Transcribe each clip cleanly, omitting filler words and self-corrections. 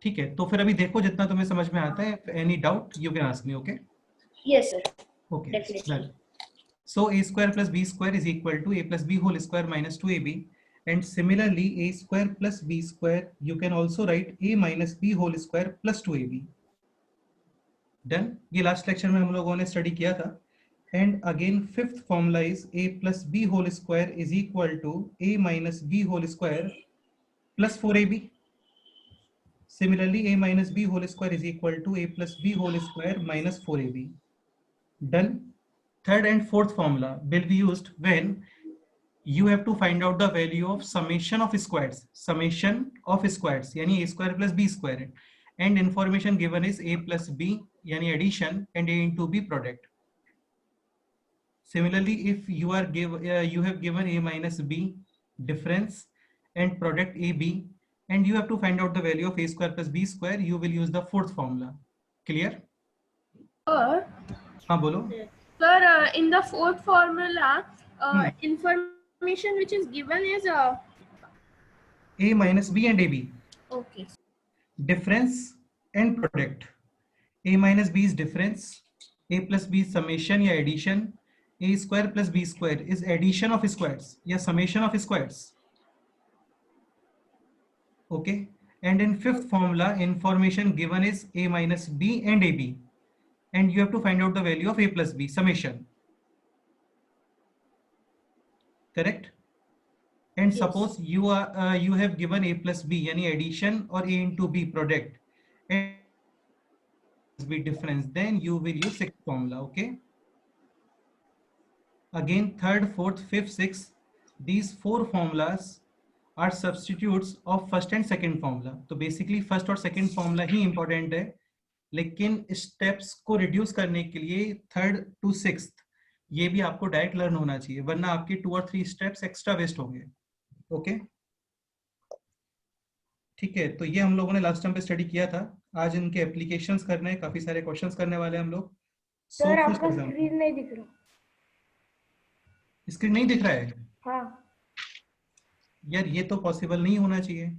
ठीक है, तो फिर अभी देखो जितना तुम्हें समझ में आता है, any doubt you can ask me. Okay Yes, sir. Okay Definitely. Done. So a square plus b square is equal to a plus b whole square minus 2ab, and similarly a square plus b square you can also write a minus b whole square plus 2ab. Done. ये last lecture में हम लोगों ने study किया था. And again fifth formula is a plus b whole square is equal to a minus b whole square plus 4ab. Similarly a minus b whole square is equal to a plus b whole square minus 4ab. Done. Third and fourth formula will be used when you have to find out the value of summation of squares. Summation of squares यानी a square plus b square, and information given is a plus b यानी addition and a into b product. Similarly, if you are you have given a minus b difference and product ab, and you have to find out the value of a square plus b square, you will use the fourth formula. Clear? हाँ बोलो. Sir, in the fourth formula, information which is given is a minus b and ab. Okay. Difference and product. a minus b is difference, a plus b is summation या addition, a square plus b square is addition of squares या summation of squares. Okay, and in fifth formula information given is a minus b and ab, and you have to find out the value of a plus b summation. Correct? And Yes. suppose you are you have given a plus b यानी addition or a into b product and b difference, then you will use sixth formula. Okay, again third, fourth, fifth, sixth, these four formulas are substitutes of first and second formula. तो basically first और second formula ही important है, लेकिन steps को reduce करने के लिए third to sixth ये भी आपको डायरेक्ट लर्न होना चाहिए, वरना आपके 2 और 3 स्टेप्स एक्स्ट्रा वेस्ट होंगे. ओके ठीक है, तो ये हम लोगों ने लास्ट टाइम पे स्टडी किया था. आज इनके एप्लीकेशंस करने हैं, काफी सारे क्वेश्चंस करने वाले हैं हम लोग. सर आपका स्क्रीन नहीं दिख रहा. स्क्रीन नहीं दिख रहा है? हाँ यार ये तो पॉसिबल नहीं होना चाहिए.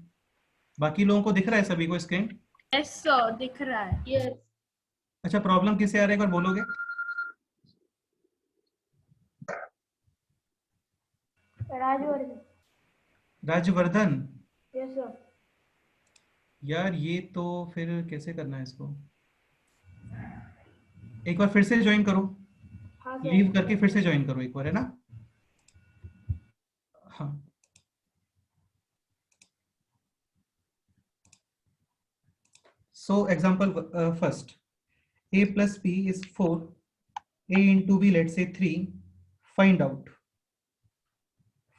बाकी लोगों को दिख रहा है सभी को स्क्रीन? यस सर दिख रहा है. यस. अच्छा, प्रॉब्लम किसे आ रहा है एक बार बोलोगे? राजवर्धन. राजवर्धन? Yes sir. यार ये तो फिर कैसे करना है इसको? एक बार फिर से ज्वाइन करो. हाँ लीव करके फिर से ज्वाइन करो एक बार, है ना? हाँ. So example first, a plus b is 4, a into b let's say 3, find out.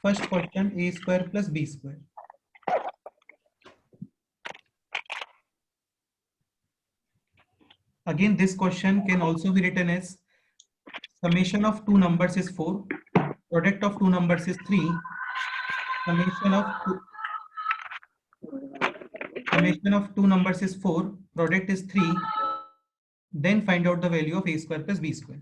First question, a square plus b square. Again this question can also be written as summation of two numbers is 4, product of two numbers is 3, summation of two numbers is 4, product is 3, then find out the value of a square plus b square.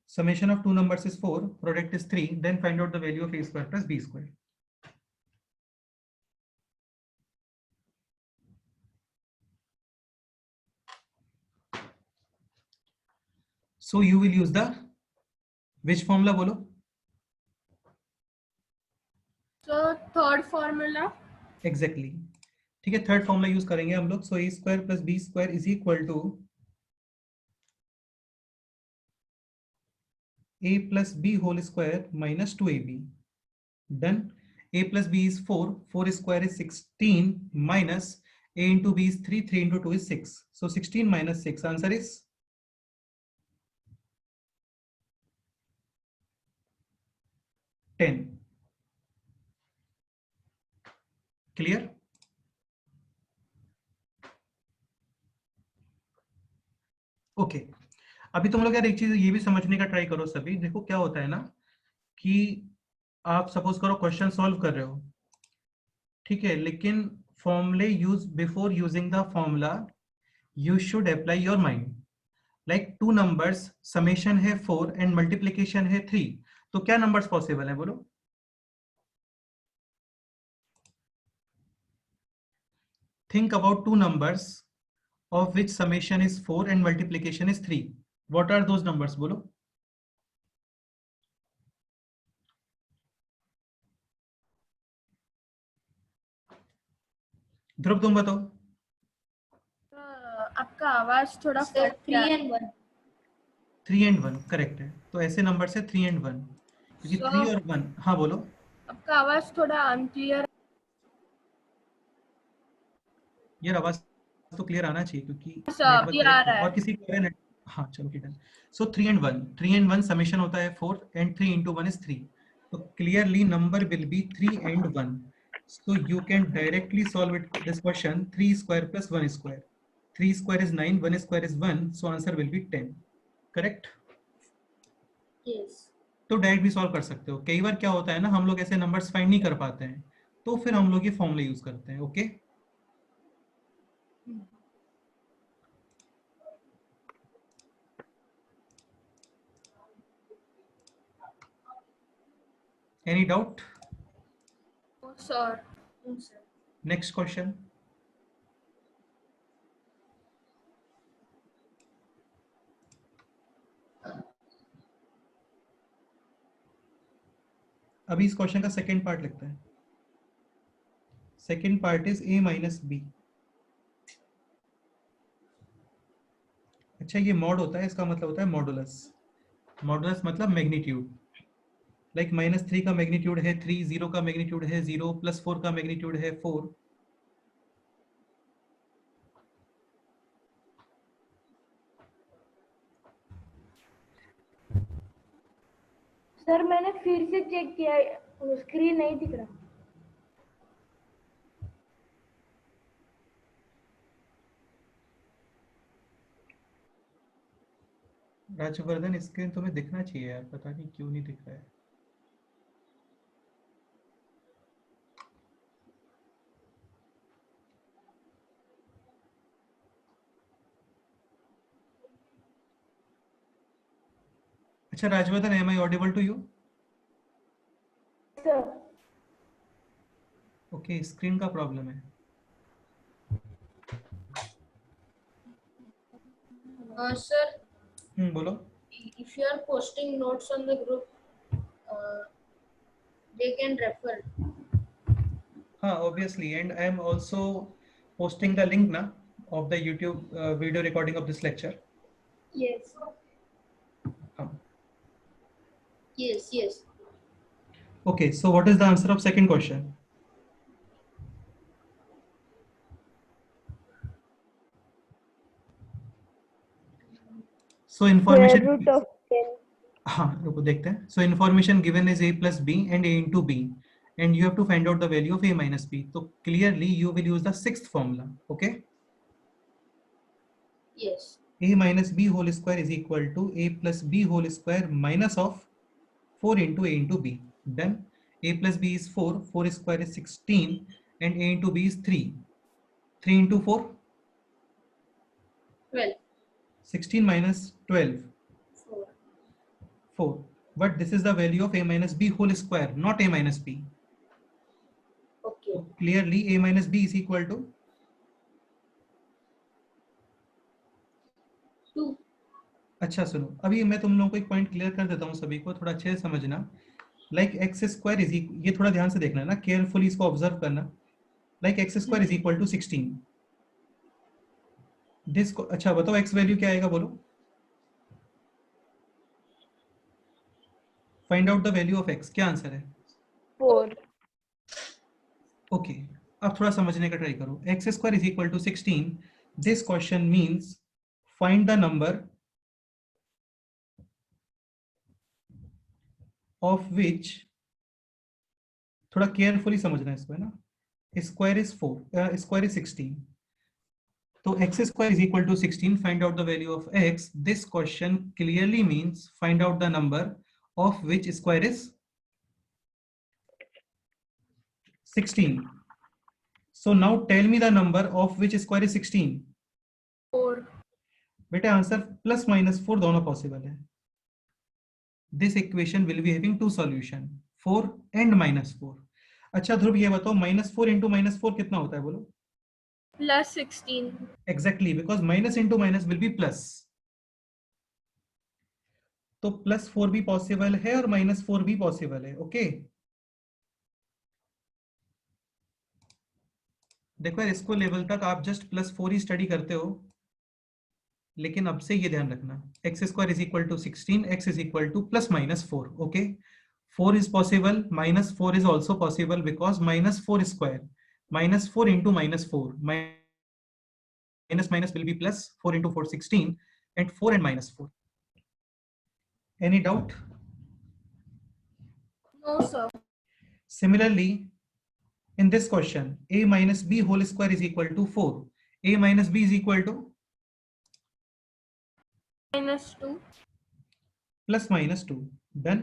Summation of two numbers is 4, product is 3, then find out the value of a square plus b square. So you will use the which formula बोलो? So third formula. Exactly. ठीक है, third formula use करेंगे हम लोग. So a square plus b square is equal to a plus b whole square minus 2ab. Done. A plus b is 4, 4 square is 16, minus a into b is 3, 3 into 2 is 6. So 16 minus 6, answer is 10. Clear? Okay अभी तुम लोग यार एक चीज ये भी समझने का ट्राई करो सभी. देखो क्या होता है ना कि आप सपोज करो क्वेश्चन सॉल्व कर रहे हो, ठीक है, लेकिन फॉर्मूले use before using the formula you should apply your mind. Like two numbers summation है 4 एंड मल्टीप्लीकेशन है 3, तो क्या नंबर्स पॉसिबल है बोलो? Think about two numbers of which summation is 4 and multiplication is 3. What are those numbers? बोलो. ध्रुव तुम बताओ. आपका आवाज थोड़ा सर फट 3 and 1. 3 and 1 करेक्ट है. तो ऐसे नंबर से 3 and 1, क्योंकि 3 और 1. हाँ बोलो. आपका आवाज थोड़ा अनक्लियर. यार आवाज तो क्लियर आना चाहिए क्योंकि अभी आ रहा है. और किसी को है. हाँ चलो ठीक है. सो 3 and 1, 3 and 1 समेशन होता है 4 and 3 into 1 is 3. तो clearly number will be 3 and 1. So you can directly solve it this question. 3 square plus 1 square. 3 square is 9, 1 square is 1, so answer will be 10. Correct? Yes. तो direct भी solve कर सकते हो. कई बार क्या होता है ना, हम लोग ऐसे नंबर्स फाइंड नहीं कर पाते हैं, तो फिर हम लोग ये फॉर्मूला यूज करते हैं. Okay any doubt? Sir No, sir. Next question. अभी इस क्वेश्चन का सेकंड पार्ट लिखते हैं. Second part is a minus b. अच्छा ये मॉड होता है, इसका मतलब होता है मॉडुलस. मॉडुलस मतलब मैग्नीट्यूड. लाइक -3 का मैग्नीट्यूड है 3, 0 का मैग्नीट्यूड है 0, +4 का मैग्नीट्यूड है 4. सर मैंने फिर से चेक किया, स्क्रीन नहीं दिख रहा. राजवर्धन स्क्रीन तुम्हें दिखना चाहिए यार, पता नहीं क्यों नहीं दिख रहा है. अच्छा Rajvardhan, am I audible to you? Sir okay, screen का प्रॉब्लम है. Sir, बोलो. if you are posting notes on the group, they can refer. हाँ obviously, and I am also posting the link na of the YouTube video recording of this lecture. Yes. हाँ. Yes, yes. Okay, so what is the answer of second question? So information. Root of 10. हाँ रुको देखते हैं. So information given is a plus b and a into b, and you have to find out the value of a minus b. So clearly you will use the sixth formula. Okay. Yes. A minus b whole square is equal to a plus b whole square minus of 4 into a into b. Then a plus b is 4, 4 square is 16, and a into b is 3. 3 into 4? 12. 16 minus 12? 4. 4. But this is the value of a minus b whole square, not a minus b. Okay. So clearly a minus b is equal to 2. अच्छा सुनो, अभी मैं तुम लोगों को एक point clear कर देता हूँ, सभी को थोड़ा अच्छे से समझना. लाइक एक्स स्क्वायर इज, ये थोड़ा ध्यान से देखना ना, केयरफुली इसको ऑब्जर्व करना. Like x square is equal to 16. This को अच्छा बताओ एक्स वैल्यू क्या आएगा बोलो. Find out the value of x. क्या आंसर है? 4. ओके, अब थोड़ा समझने का ट्राई करो. X square is equal to 16. This question means find the number of which, थोड़ा केयरफुली समझना है इसको है ना. Square is 4, square is 16. तो x square is equal to 16. Find out the value of x. This question clearly means find out the number of which square is 16. So now tell me the number of which square is 16. 4. बेटा answer plus minus 4 दोनों possible है. This equation will be having two solution, 4 and -4. अच्छा ध्रुव ये बताओ -4 into -4 कितना होता है बोलो. +16. Exactly, because minus into minus will be plus. तो +4 भी पॉसिबल है और -4 भी पॉसिबल है. ओके देखो यार, इसको लेवल तक आप जस्ट +4 ही स्टडी करते हो, लेकिन अब से ये ध्यान रखना, x² is equal to 16, x is equal to +-4. Okay 4 is possible, -4 is also possible because -4 square, -4 into -4, minus minus will be plus, 4 into 4 16, and 4 and -4. Any doubt? No, sir. Similarly, in this question, a minus b whole square is equal to 4. A minus b is equal to -2. +-2. Done.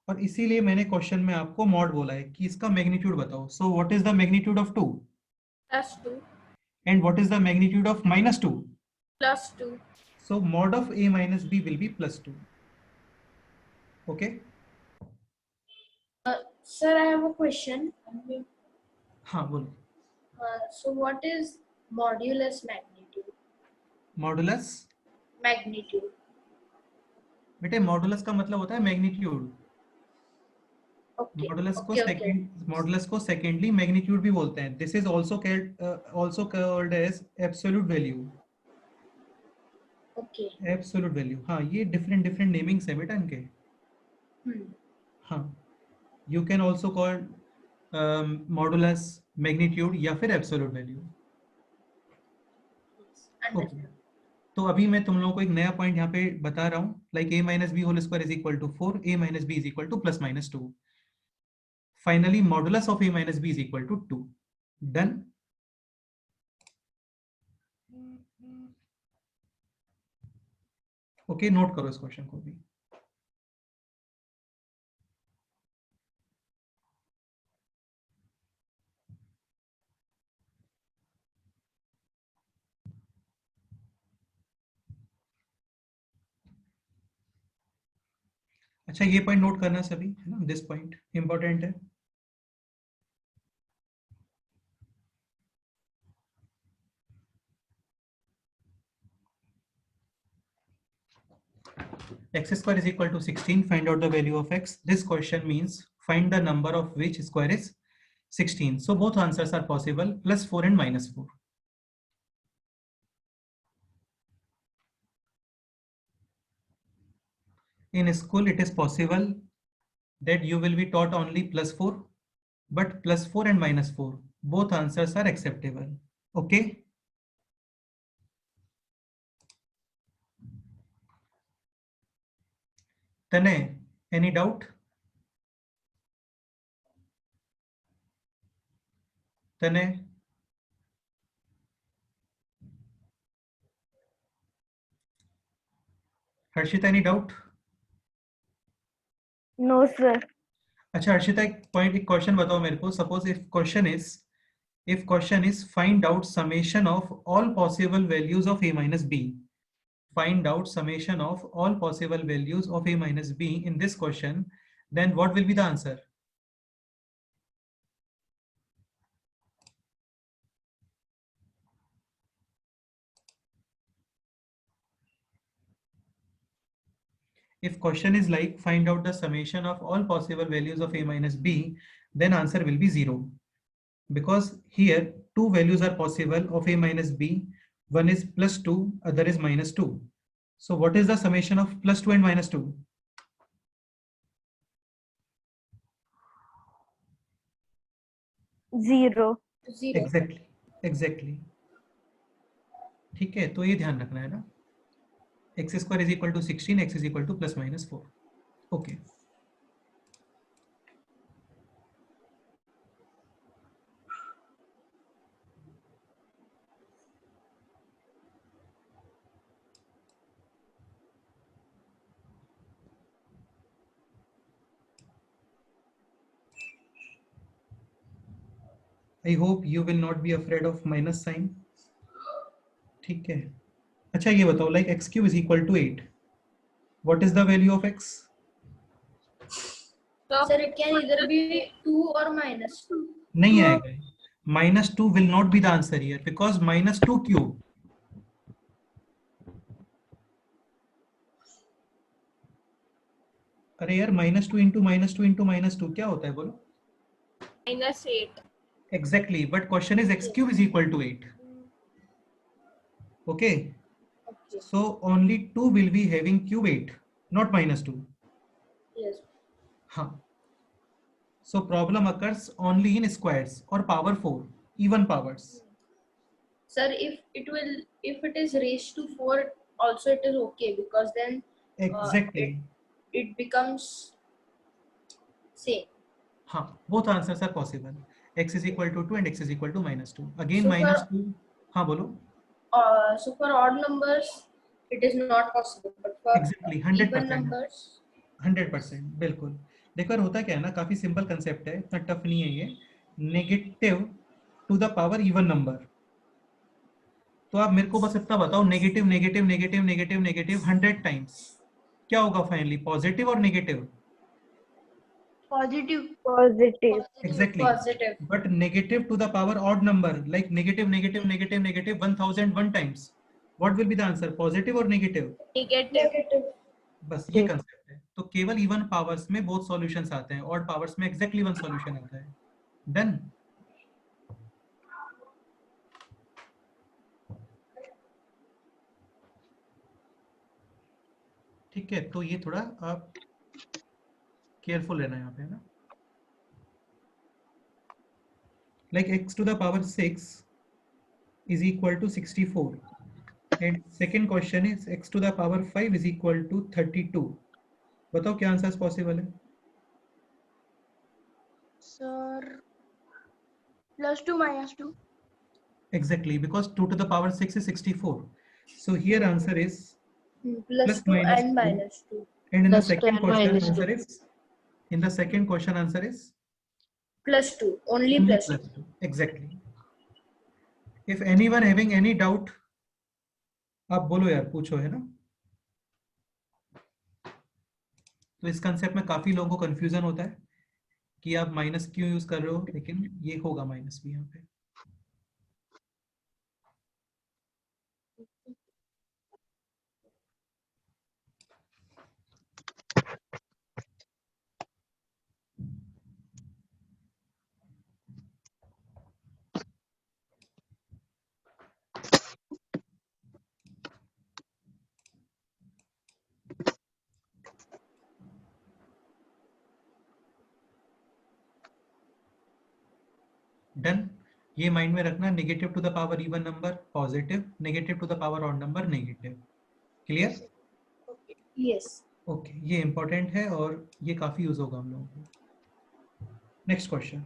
और इसीलिए मैंने question में आपको mod बोला है कि इसका magnitude बताओ. So what is the magnitude of 2 +2. And what is the magnitude of -2? +2. So mod of a minus b will be +2. Okay. Sir, I have a question. हाँ बोलो. So what is modulus magnitude? Modulus Magnitude. बेटे modulus का मतलब होता है magnitude. Okay. Modulus को Okay. Secondly magnitude भी बोलते हैं. This is also called as absolute value. Okay. Absolute value, हाँ ये डिफरेंट डिफरेंट नेमिंग्स है बेटा इनके. Hmm. हाँ you can also call modulus, magnitude या फिर एब्सोल्यूट वैल्यू. Understood. तो अभी मैं तुम लोगों को एक नया पॉइंट यहाँ पे बता रहा हूँ, like a minus b whole square is equal to 4, a minus b is equal to +-2. Finally, modulus of a minus b is equal to 2. Done. Okay note करो इस क्वेश्चन को भी. अच्छा ये पॉइंट नोट करना सभी है ना, दिस पॉइंट इंपॉर्टेंट है. x² is equal to 16, find out the value of x. This question means find the number of which square is 16. So both answers are possible, +4 and -4. In school it is possible that you will be taught only +4, but +4 and -4 both answers are acceptable. Okay. Tanay, any doubt? Tanay, Harshita, any doubt? No, sir. अच्छा हर्षिता एक question बताओ मेरे को. Suppose if question is find out summation of all possible values of a minus b. Find out summation of all possible values of a minus b in this question, then what will be the answer? If question is like find out the summation of all possible values of a minus b, then answer will be 0. Because here two values are possible of a minus b. One is +2, other is -2. So what is the summation of +2 and -2? 0. 0. Exactly. ठीक है, तो ये ध्यान रखना है ना. x² is equal to 16, x is equal to +-4. Okay. I hope you will not be afraid of minus sign. ठीक है, अच्छा ये बताओ like x cube is equal to 8, what is the value of x? So Sir, it can either be 2 or -2. नहीं आएगा, -2 will not be the answer here because -2 cube, अरे यार -2 into -2 into -2 क्या होता है बोलो? -8. Exactly, but question is x cube is equal to 8. Okay, Okay. so only 2 will be having cube 8, not -2. Yes. Huh. So problem occurs only in squares or power 4, even powers. Sir, if it is raised to 4, also it is okay, because then Exactly. it becomes same. Huh. Both answers are possible. X is equal to 2 and x is equal to -2. Again So for- -2. हाँ बोलो. So for odd numbers, it is not possible, but for Exactly, even 100%. numbers, 100%, बिल्कुल. देखो यार होता क्या है ना, काफी सिंपल कंसेप्ट है, इतना टफ नहीं है ये. Negative to the power even number. तो आप मेरे को बस इतना बताओ, negative negative negative negative negative 100 times क्या होगा फाइनली, पॉजिटिव और negative? positive. Exactly. Positive. But negative to the power odd number, like negative negative negative negative 1001 times, what will be the answer, positive or negative? Negative. बस ये concept है. तो केवल even powers में both solutions आते हैं, odd powers में exactly one solution आता है. डन. ठीक है, तो ये थोड़ा आप केयरफुल रहना यहाँ पे ना. Like x to the power 6 is equal to 64, and second question is x to the power 5 is equal to 32. बताओ क्या आंसर्स पॉसिबल है? Sir, +2 -2. Exactly, because 2 to the power 6 is 64. So here answer is plus +2 minus and 2. -2. And in the Plus 2 second and question minus 2. answer is, in the second question answer is +2. Only only +2. plus 2. Exactly. If anyone having any doubt, आप बोलो यार, पूछो, है ना. तो इस concept में काफी लोगों को कंफ्यूजन होता है कि आप माइनस क्यों यूज कर रहे हो, लेकिन ये होगा माइनस भी यहाँ पे. डन. ये माइंड में रखना, negative to the power even number positive, negative to the power odd number negative. Clear? Yes. Okay, ये इंपॉर्टेंट है और ये काफी यूज होगा हम लोगों को. Next question.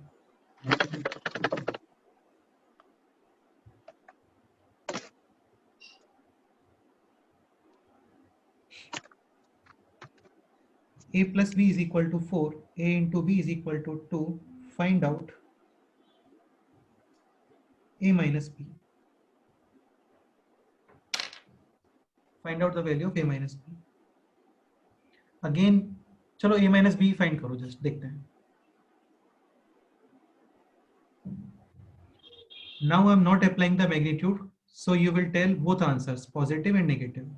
a plus b is equal to 4, a into b is equal to 2, find out a minus b. Find out the value of a minus b. Again, चलो a minus b फाइंड करो, just देखते हैं. Now I am not applying the magnitude, so you will tell both answers, positive and negative.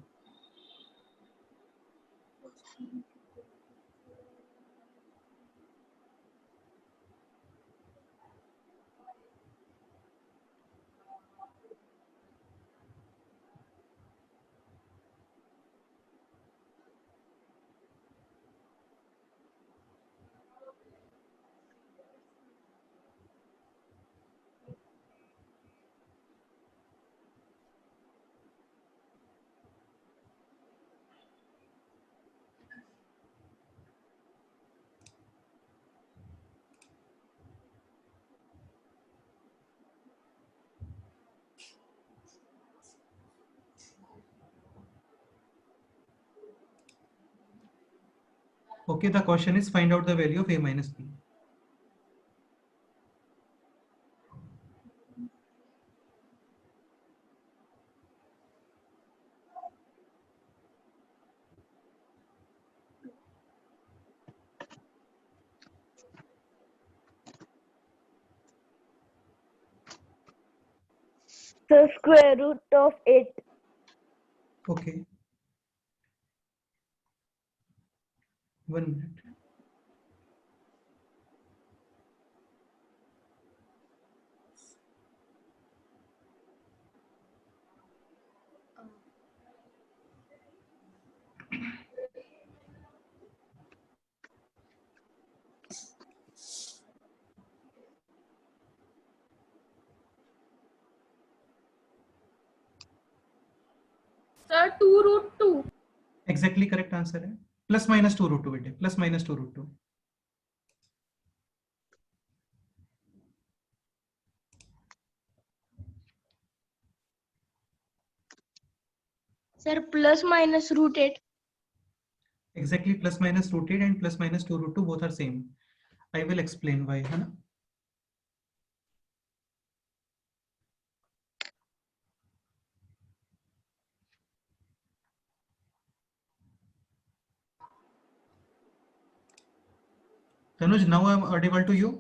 Okay, the question is find out the value of a minus b. The square root of 8. Okay. 1 minute. Sir, 2 root 2. Exactly correct answer है, plus minus 2 root 2 बेटे, plus minus 2 root 2। Sir, plus minus root 8. Exactly plus minus root 8 and plus minus 2 root 2 both are same. I will explain why, है ना। Tanuj, now I'm audible to you.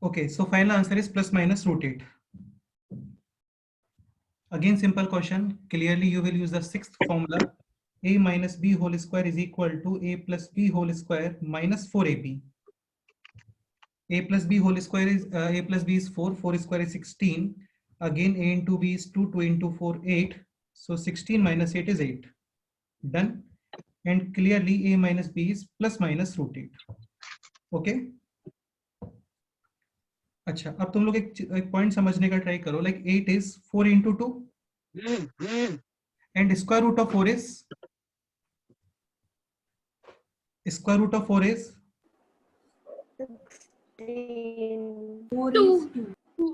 Okay, so final answer is plus minus root 8. Again, simple question. Clearly, you will use the sixth formula. A minus B whole square is equal to A plus B whole square minus 4AB. A plus B whole square is A plus B is 4, 4 square is 16. Again, A into B is 2, 2 into 4, 8. So 16 minus 8 is 8. Done. And clearly A minus B is plus minus root 8. Okay. अच्छा, अब तुम लोग एक point समझने का try करो, like 8 is 4 into 2 and square root of 4 is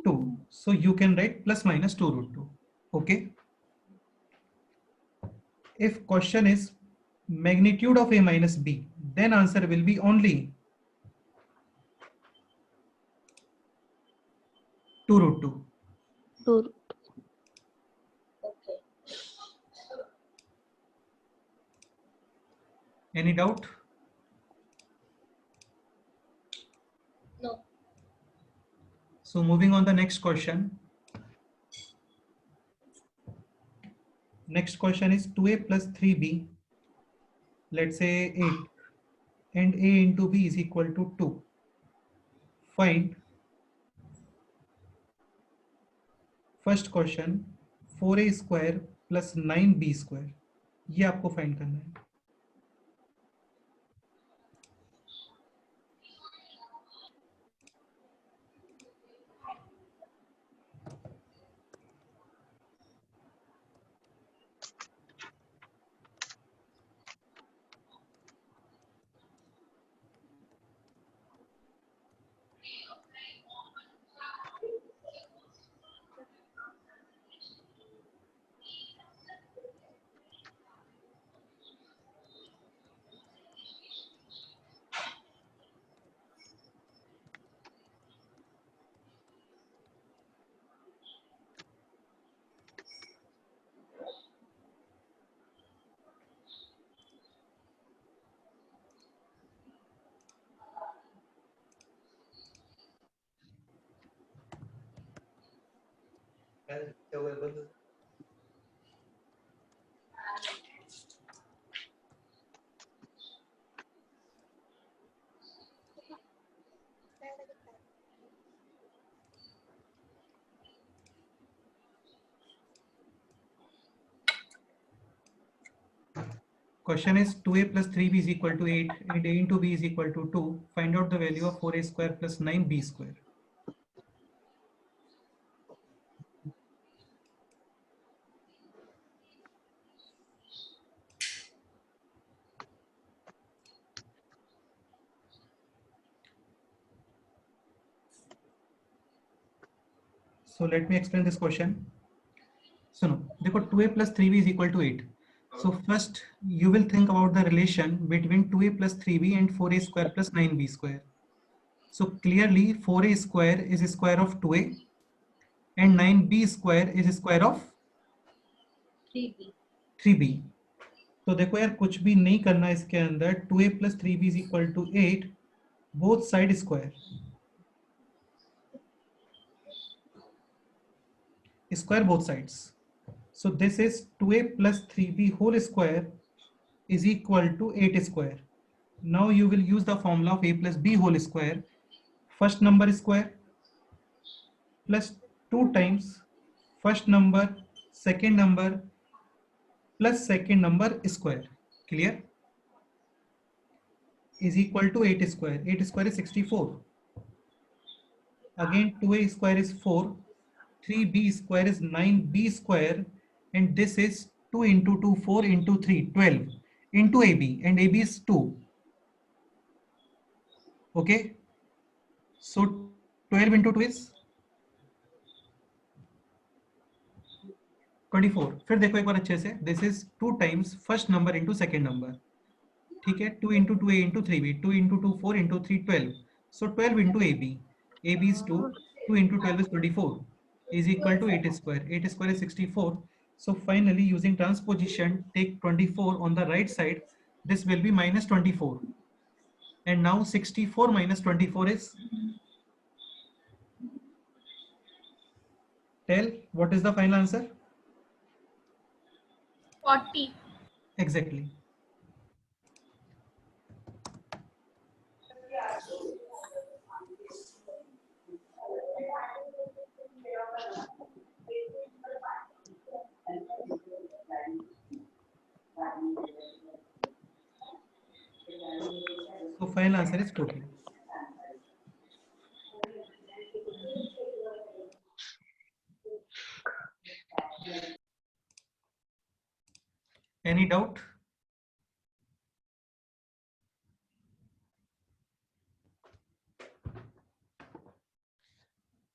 2. So you can write plus minus 2 root 2. Okay. If question is magnitude of A minus B, then answer will be only 2 root 2. Okay. Any doubt? No. So moving on the next question. Next question is 2A plus 3B, let's say 8, and A into B is equal to 2. Find first question 4A square plus 9B square. ये आपको find करना है. Question is 2a plus 3b is equal to 8 and a into b is equal to 2. Find out the value of 4a square plus 9b square. So let me explain this question. So no, देखो 2a plus 3b is equal to 8. So first you will think about the relation between 2a plus 3b and 4a square plus 9b square. So clearly 4a square is square of 2a and 9b square is square of 3b. 3b. तो देखो यार कुछ भी नहीं करना है इसके अंदर. 2a plus 3b is equal to 8. Both side square. Square both sides. So this is 2a plus 3b whole square is equal to 8 square. Now you will use the formula of a plus b whole square. First number square plus 2 times first number second number plus second number square. Clear? Is equal to 8 square. 8 square is 64. Again 2a square is 4. 3b square is 9b square, and this is 2 into 2, 4 into 3, 12 into ab, and ab is 2. Okay, so 12 into 2 is 24. फिर देखो एक बार अच्छे से, this is 2 times first number into second number. ठीक है, 2 into 2a into 3b, 2 into 2, 4 into 3, 12. So 12 into ab, ab is 2, 2 into 12 is 24, is equal to 8 square. 8 square is 64. So finally, using transposition, take 24 on the right side. This will be minus 24. And now 64 minus 24 is, tell what is the final answer? 40. Exactly. So final answer is 40. Any doubt?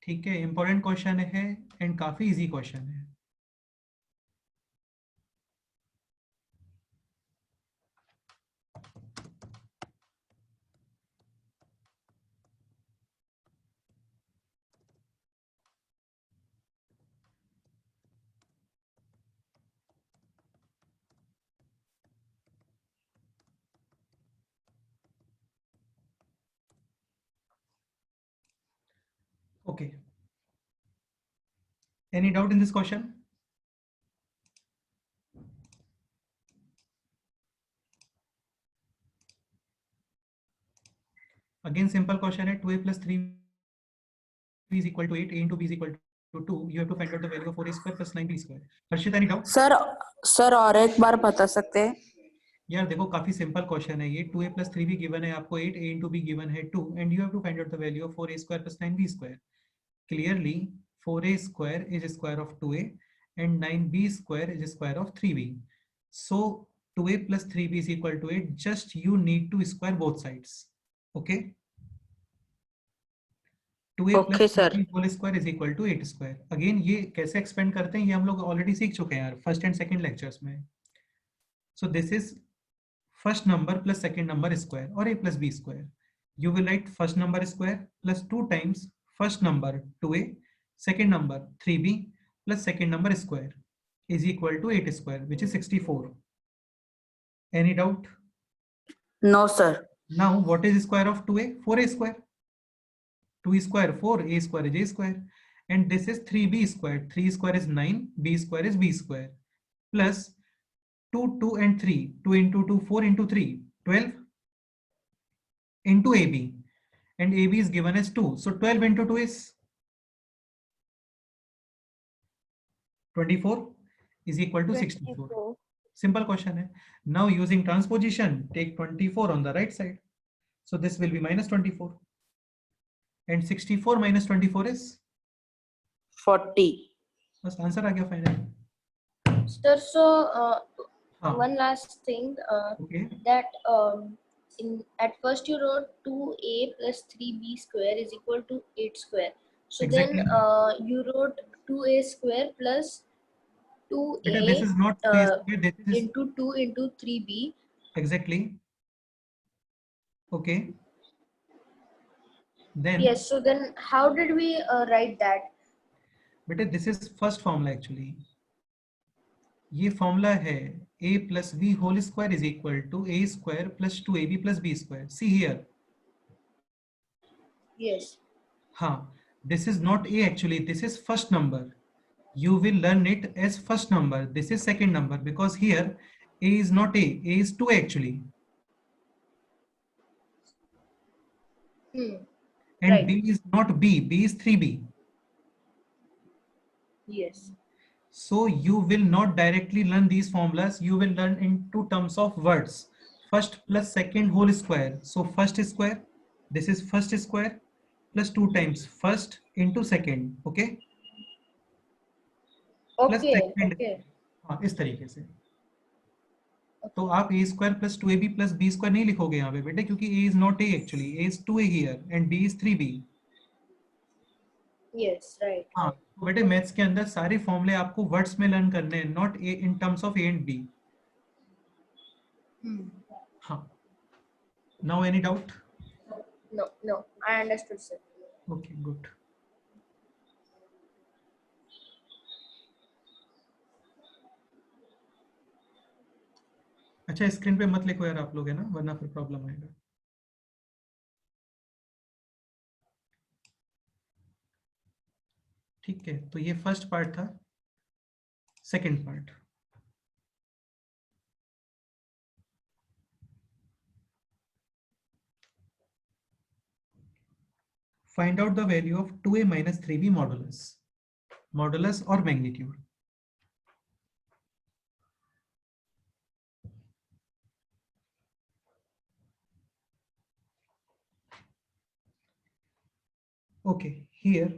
ठीक है, important question है and काफी easy question है. Okay. Any doubt in this question? Again, simple question है. 2a plus 3b is equal to 8. A into b is equal to 2. You have to find out the value of 4a square plus 9b square. Harshit, any doubt? Sir और एक बार बता सकते हैं? यार देखो काफी simple question है ये. 2a plus 3b गिवन है आपको 8, a into b गिवन है 2, and you have to find out the value of 4a square plus 9b square. Clearly 4a square is square of 2a and 9b square is square of 3b. So 2a plus 3b is equal to 8. Just you need to square both sides. Okay. 2a plus 3b whole square is equal to 8 square. Again ये कैसे expand करते हैं ये हम लोग already सीख चुके हैं यार फर्स्ट एंड सेकंड लेक्चर्स में. So this is first number plus second number square, or a plus b square. You will write first number square plus 2 times first number 2a, second number 3b plus second number square is equal to 8 square, which is 64. Any doubt? No sir. Now what is square of 2a? 4a square. 2 square 4, a square is a square, and this is 3b square. 3 square is 9, b square is b square, plus 2, 2 and 3, 2 into 2, 4 into 3, 12 into AB, and AB is given as 2. So 12 into 2 is 24 is equal to 64. Simple question है. Now using transposition, take 24 on the right side. So this will be minus 24. And 64 minus 24 is? 40. बस answer आ गया final. Sir, so हाँ. one last thing, Okay. that at first you wrote 2a plus 3b square is equal to 8 square. So Exactly. then you wrote 2a square plus Beta, this 2a is not a square. This is into 2 into 3b. exactly. Okay. Then. Yes, so then how did we write that? बेटे this is first formula actually. ये formula है a plus b whole square is equal to a square plus 2ab plus b square. See here. Yes. हाँ, this is not a actually. This is first number. You will learn it as first number. This is second number because here a is not a. A is 2 actually. And Right. b is not b. B is 3b. Yes. So you will not directly learn these formulas. You will learn in two terms of words. First plus second whole square. So first square, this is first square plus 2 times first into second. Okay? Plus Okay. second. Okay. हाँ, इस तरीके से. तो आप a square plus 2ab plus b square नहीं लिखोगे यहाँ पे बेटे, क्योंकि a is not a actually. A is 2a here and b is 3b. Yes. Right. हाँ, तो बेटे मैथ्स के अंदर सारे फॉर्मूले आपको वर्ड्स में लर्न करने हैं, not A in terms of A and B. हाँ. Now any doubt? No. No. I understood, sir. Okay, good. अच्छा, स्क्रीन पे मत लिखो यार आप लोग, है ना, वरना फिर प्रॉब्लम आएगा. ठीक है, तो ये फर्स्ट पार्ट था. Second part. Find out the value of 2a minus 3b modulus. Modulus or magnitude. Okay, here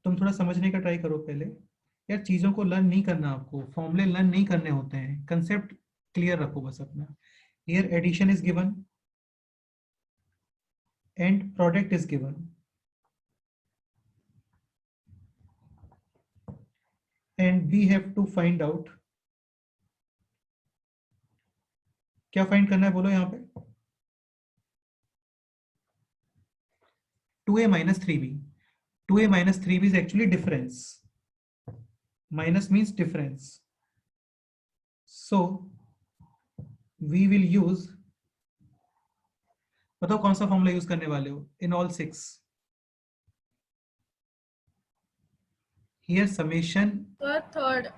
तुम थोड़ा समझने का ट्राई करो पहले. यार चीजों को लर्न नहीं करना, आपको फॉर्मूले लर्न नहीं करने होते हैं, कंसेप्ट क्लियर रखो बस अपना. Here addition is given and product is given. And we have to find out. क्या फाइंड करना है बोलो यहाँ पे? 2a minus 3b. 2a minus 3b is actually difference. Minus means difference. So we will use, बताओ कौन सा formula use करने वाले हो in all 6? Here summation. Sir, third.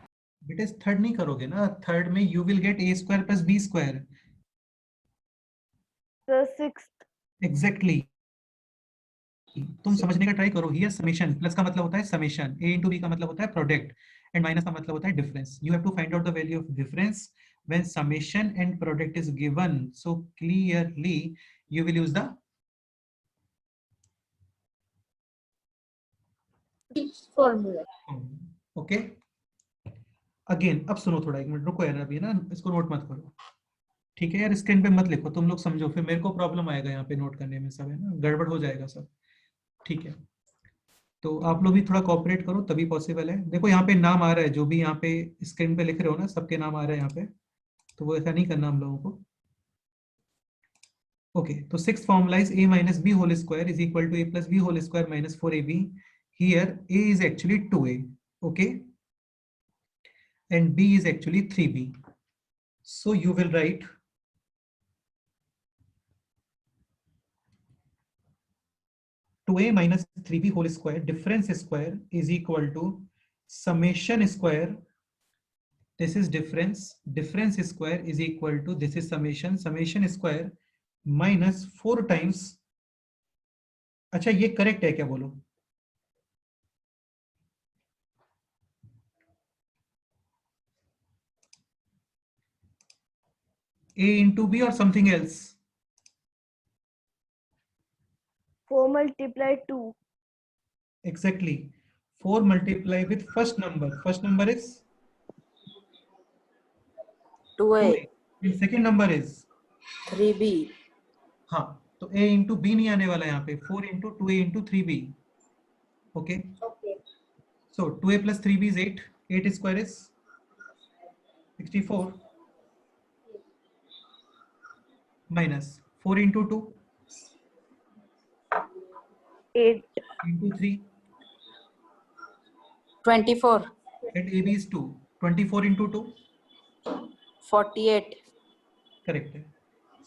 बेटे थर्ड नहीं करोगे ना, थर्ड में you will get a square plus b square. Sir, sixth. Exactly. तुम समझने का ट्राई करो. हियर समेशन, प्लस का मतलब होता है समेशन, a into b का मतलब होता है प्रोडक्ट, एंड माइनस का मतलब होता है difference. You have to find out the value of difference when summation and product is given. So clearly you will use the Formula. Okay. Again अब सुनो थोड़ा, एक मिनट रुको यार, अभी ना इसको नोट मत करो. ठीक है यार, स्क्रीन पे मत लिखो, तुम लोग समझो, फिर मेरे को प्रॉब्लम आएगा यहाँ पे नोट करने में, सब है ना, गड़बड़ हो जाएगा सब. ठीक है, तो आप लोग भी थोड़ा कोऑपरेट करो तभी पॉसिबल है. देखो यहाँ पे नाम आ रहा है, जो भी यहाँ पे स्क्रीन पे लिख रहे हो ना, सबके नाम आ रहे हैं यहाँ पे, तो वो ऐसा नहीं करना हम लोगों को. ओके, तो six formula is a minus b whole square is equal to a plus b whole square minus 4ab. Here a is actually 2a, okay, and b is actually 3b. So you will write to a minus 3b whole square difference square is equal to summation square. This is difference. Difference square is equal to, this is summation. Summation square minus 4 times. अच्छा, ये correct है क्या बोलो? A into B or something else? 4 multiply 2. Exactly. 4 multiply with first number. First number is 2A, 2A. And second number is 3B, हाँ, तो A into B नहीं आने वाला यहाँ पे. 4 into 2A into 3B. Okay. Okay. So 2A plus 3B is 8. 8 square is 64 minus 4 into 2 8. into 3 24, and AB is 2. 24 into 2 48, correct है.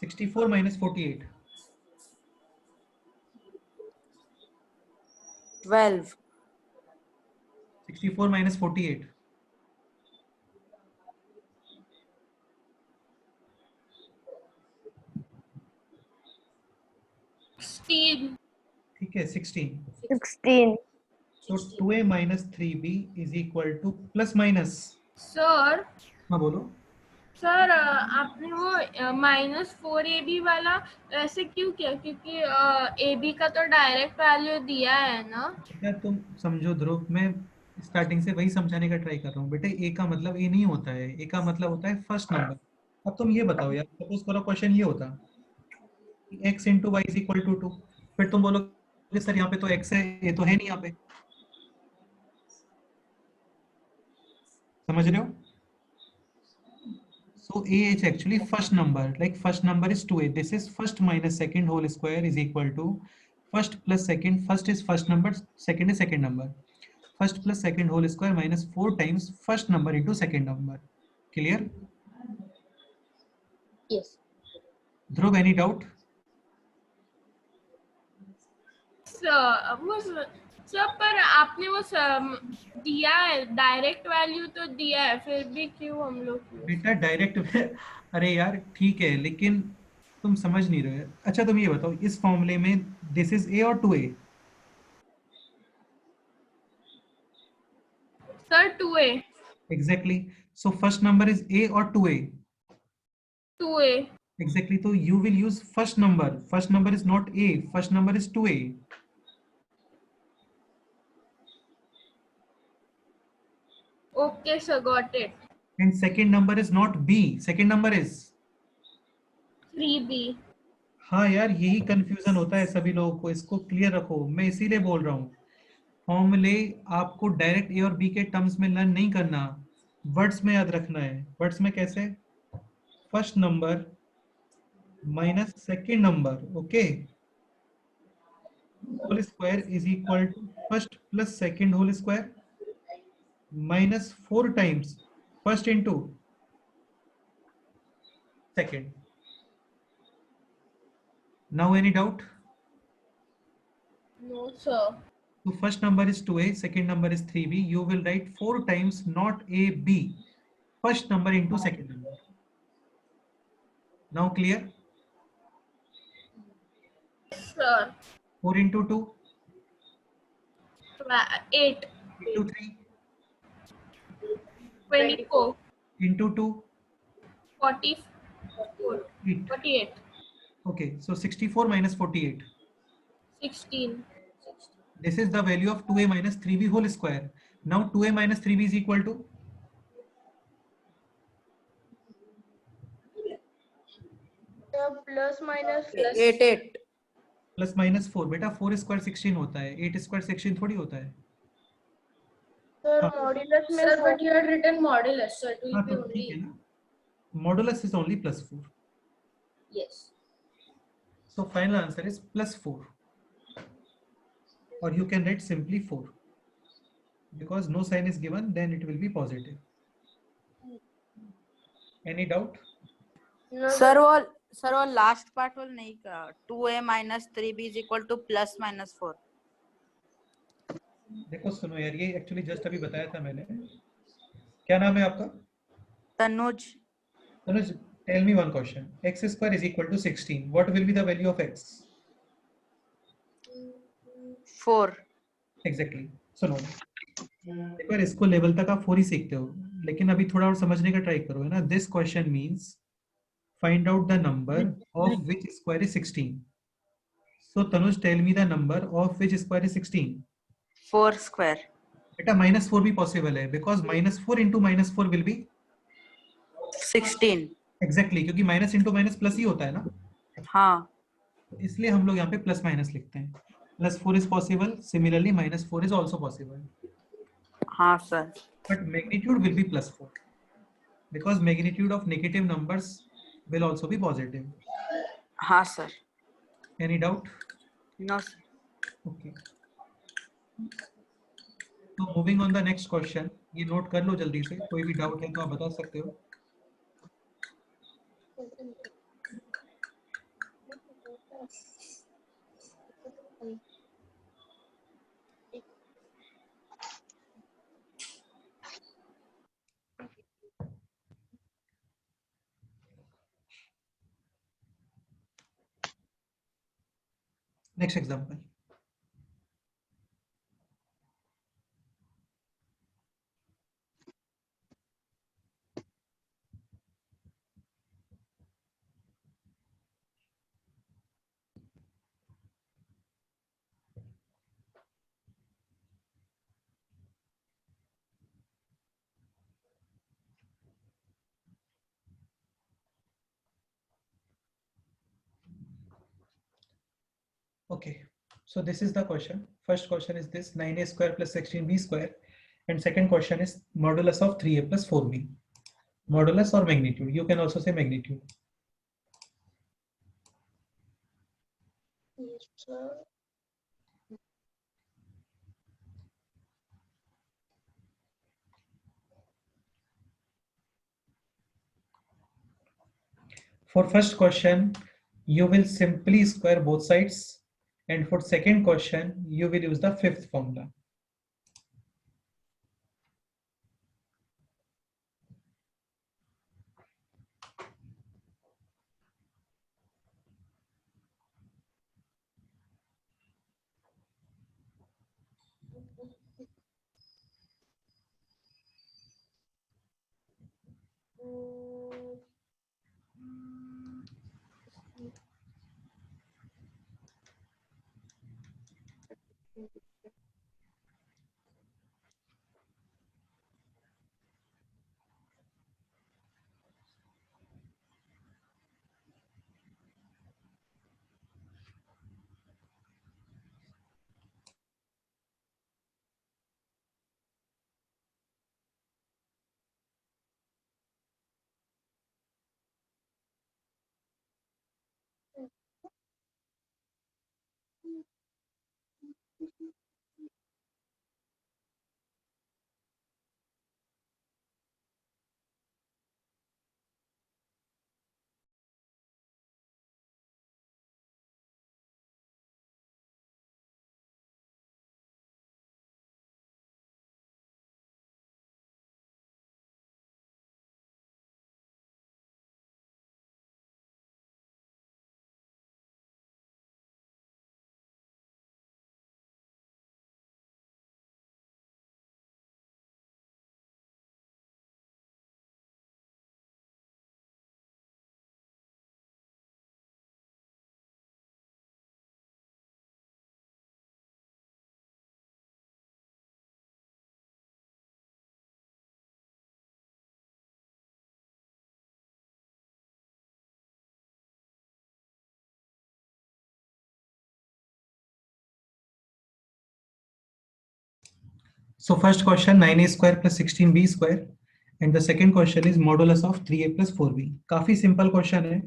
64 minus 48 12, 64 minus 48 16. ठीक है 16. 16. So 2A minus 3B is equal to plus minus. Sir हाँ बोलो. Sir आपने वो -4AB वाला ऐसे क्यों किया? क्योंकि AB का तो डायरेक्ट वैल्यू दिया है ना. बेटा तुम समझो ध्रुव, मैं स्टार्टिंग से वही समझाने का ट्राई कर रहा हूँ. बेटे ए का मतलब ए नहीं होता है. ए का मतलब होता है फर्स्ट नंबर. अब तुम ये बताओ यार, सपोज करो क्वेश्चन ये होता x into y is equal to 2. फिर तुम बोलोगे सर यहाँ पे तो x है, ये तो है नहीं यहाँ पे. समझ रहे हो? So a is actually first number. Like first number is 2a. This is first minus second whole square is equal to first plus second. First is first number, second is second number. First plus second whole square minus 4 times first number into second number. Clear? Yes. Dhruv, any doubt? Sir पर आपने वो दिया है, direct value तो दिया है, फिर भी क्यों हम लोग बेटा डायरेक्ट अरे यार ठीक है, लेकिन तुम समझ नहीं रहे. अच्छा तुम ये बताओ, इस फॉर्मूले में दिस इज a और 2a. Sir 2A. Exactly. So first number is a or 2a. 2A. Exactly. So you will use first number. First number is not a. First number is 2a. Okay sir, got it. And second number is not b. Second number is 3B. हाँ यार, यही confusion होता है सभी लोगों को. इसको clear रखो. मैं इसीलिए बोल रहा हूँ फॉर्मूले आपको डायरेक्ट ए और बी के टर्म्स में लर्न नहीं करना, वर्ड्स में याद रखना है. वर्ड्स में कैसे? First number minus second number. Okay. Whole square is equal to first plus second whole square minus 4 times first into second. Now any doubt? No sir. So first number is 2a, second number is 3b. You will write 4 times not a, b. First number into second number. Now clear? Sir. 4 into 2 8. into 3 24. into 2 44. 8. 48. Okay, so 64 minus 48. 16. This is the value of 2a minus 3b whole square. Now 2a minus 3b is equal to Plus minus plus 8, 8, plus minus 4. बेटा 4 square 16 होता है, 8 square 16 थोड़ी होता है. Sir, हाँ. modulus में Sir, but you had written modulus, so it will हाँ be तो ठीक है only ना. Modulus is only plus 4. yes. So final answer is plus 4. Or you can write simply 4. Because no sign is given, then it will be positive. Any doubt? no, sir वो last part वो नहीं का 2a minus 3b is equal to plus minus 4. देखो सुनो यार, ये actually just अभी बताया था मैंने. क्या नाम है आपका? Tanuj. Anuj, tell me one question. X square is equal to 16. What will be the value of x? 4. Exactly. सुनो देखो यार, इसको लेवल तक आप 4 ही सीखते हो, लेकिन अभी थोड़ा और समझने का ट्राई करो, है ना. This question means find out the number of which square is 16. So Tanuj, tell me the number of which square is 16. 4 square. बेटा -4 भी possible है because -4 into -4 will be 16. exactly, क्योंकि माइनस इंटू माइनस प्लस ही होता है ना, हाँ इसलिए हम लोग यहाँ पे प्लस माइनस लिखते हैं. +4 is possible, similarly -4 is also possible, हाँ sir. but magnitude will be +4 because magnitude of negative numbers will also be positive. हाँ sir. Any doubt? No sir. Okay. तो moving on the next question, ये note कर लो जल्दी से, कोई भी doubt है तो आप बता सकते हो. Next example. Okay, so this is the question. First question is this: 9a square plus 16b square, and second question is modulus of 3a plus 4b. Modulus or magnitude? You can also say magnitude. Yes, sir. For first question, you will simply square both sides, and for second question, you will use the fifth formula. So first question 9a square plus 16b square, and the second question is modulus of 3a plus 4b. काफी simple question है,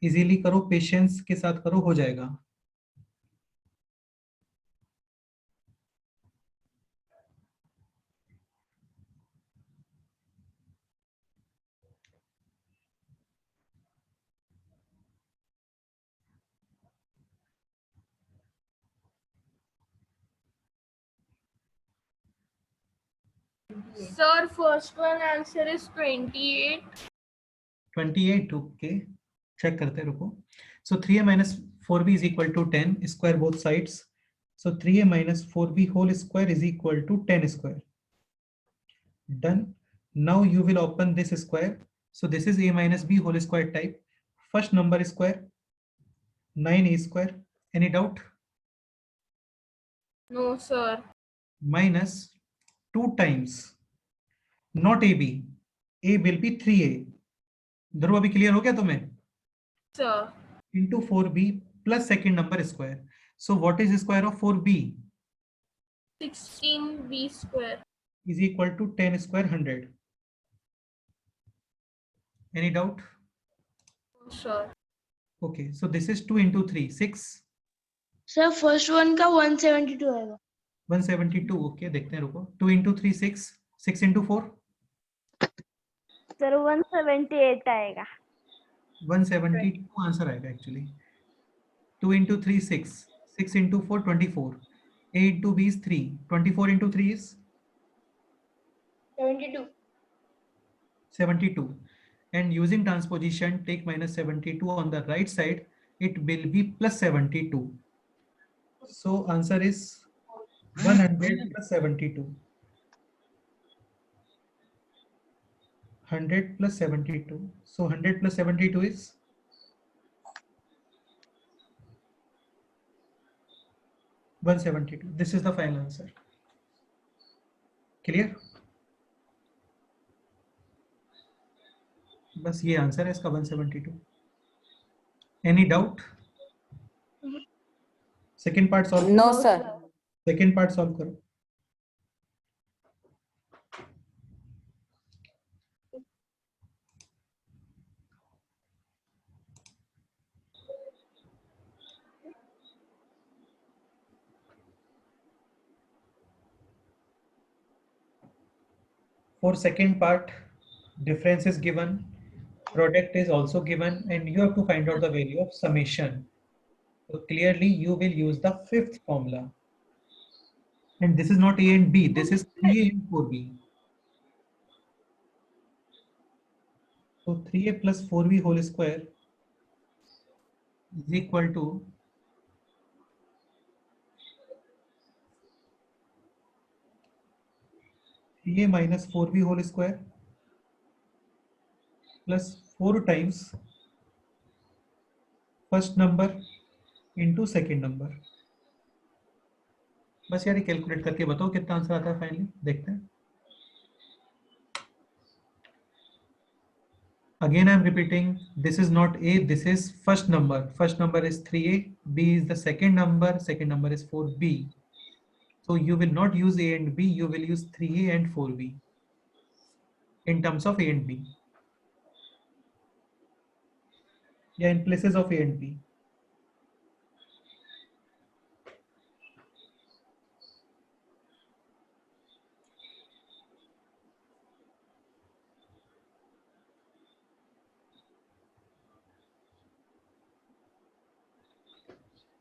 easily करो, patience के साथ करो, हो जाएगा. Sir, first one answer is 28. 28, okay. Check करते रुको. So 3a minus 4b is equal to 10. Square both sides. So 3a minus 4b whole square is equal to 10 square. Done. Now you will open this square. So this is a minus b whole square type. first number square 9a square. Any doubt? No, sir. Minus 2 times not ab, a will be 3a. ध्रुव अभी clear हो गया तुम्हें? Sir. Into 4b plus second number square. So what is the square of 4b? 16b square. Is equal to 10 square 100. Any doubt? No, sir. Okay, so this is 2 into 3, 6. Sir first one का 172 आएगा. 172. Okay, देखते हैं, रुको. 2 into 3, 6. 6 into 4. Sir 178 आएगा. 172 answer आएगा actually. 2 into 3, 6. 6 into 4, 24. A into B is 3. 24 into 3 is 72. 72. And using transposition, take minus 72 on the right side. It will be plus 72. So answer is 100 plus 72. 100 plus 72. So 100 plus 72 is 172. This is the final answer. Clear? बस ये answer है इसका 172. Any doubt? Second part solve. No, sir. Second part solve करो. For second part, difference is given, product is also given, and you have to find out the value of summation. So clearly you will use the fifth formula. And this is not A and B, this is 3A and 4B. So 3A plus 4B whole square is equal to A minus 4B whole square plus 4 times first number into second number. बस यार calculate करके बताओ कितना answer आता है finally, देखते हैं. Again I am repeating, this is not A, this is first number. First number is 3A, B is the second number is 4B. So you will not use A and B, you will use 3A and 4B in terms of A and B. Yeah, in places of A and B.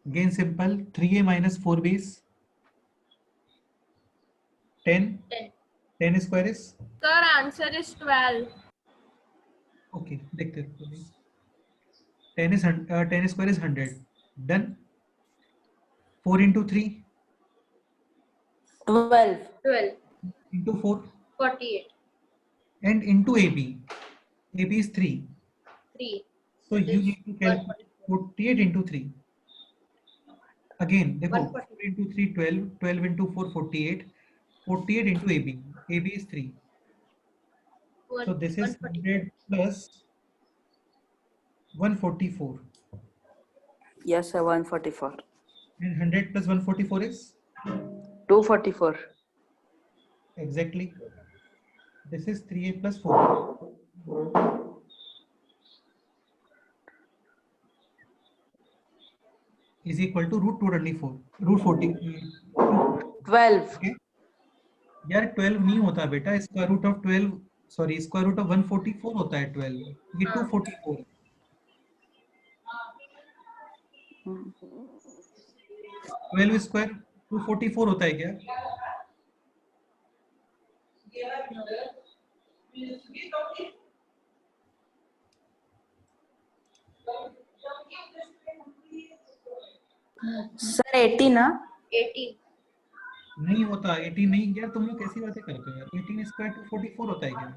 Again simple, 3A minus 4B is 10. 10. 10 square is? Sir, answer is 12. Okay, देखते हैं. 10 square is 100. Done. 4 into 3? 12. 12. Into 4? 48. And into AB. AB is 3. 3. So you need to calculate 48 into 3. Again, देखो 4 into 3 12, 12 into 4 48, 48 into AB. AB is 3. So this is 100 plus 144. Yes, sir. 144. And 100 plus 144 is? 244. Exactly. This is 3A plus 4. Is equal to root 224. Root 40. 12. Okay. यार 12 नहीं होता बेटा, square root of 12 sorry square root of 144 होता है 12. ये 244 है. 12 square 244 होता है क्या? सर 80 ना? 18. नहीं होता 18 नहीं यार, तुम लोग कैसी बातें करते हो यार. 18 स्क्वायर 244 होता है क्या?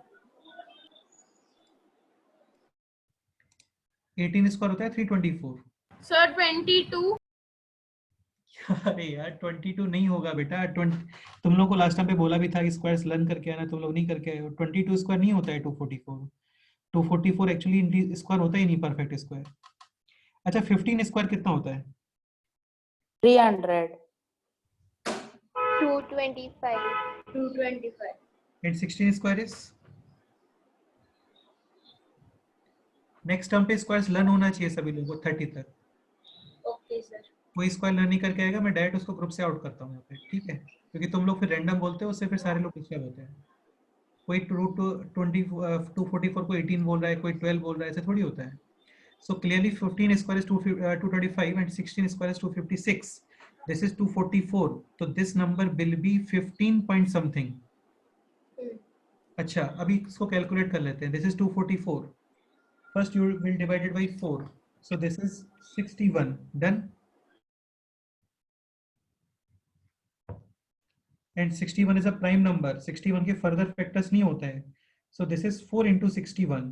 18 स्क्वायर होता है 324। सर 22। अरे यार 22 नहीं होगा बेटा। 20 तुम लोग को लास्ट टाइम पे बोला भी था कि स्क्वायर्स लर्न करके आना, तुम लोग नहीं करके आए हो। 22 स्क्वायर नहीं होता है 244। 244 एक्चुअली स्क्वायर होता ही नहीं परफेक्ट स्क्वायर। अच्छा 15 स्क्वायर कितना होता है? 300. 225. 225. And 16 square is? Next term पे स्क्वायर्स लर्न होना चाहिए सभी लोगों को 30 तक। Okay, sir. कोई स्क्वायर लर्न नहीं करके आएगा, मैं डायरेक्ट उसको ग्रुप से आउट करता हूँ यहाँ पे, ठीक है? क्योंकि तुम लोग फिर रैंडम बोलते हो, उससे फिर सारे लोग डिस्टर्ब होते हैं। कोई रूट 244 को 18 बोल रहा है, कोई 12 बोल रहा है, ऐसे थोड़ी होता है। So clearly 15 square is 225 and 16 square is 256. This is 244. So this number will be 15 point something. अच्छा अभी इसको कैलकुलेट कर लेते हैं. This is 244. First you will divide it by 4. So this is 61. Done. And 61 is a prime number. 61 के further factors नहीं होता है. So this is 4 into 61.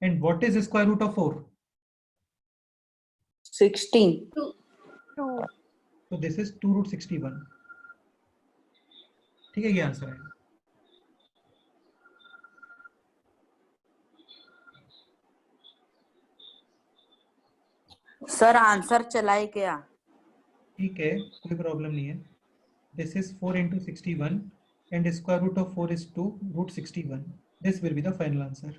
And what is the square root of 4? 16. 2. So this is 2 root 61. ठीक है, ये answer है. Sir answer चलाए क्या? ठीक है, कोई प्रॉब्लम नहीं है. This is 4 into 61 and square root of 4 is 2 root 61. This will be the final answer.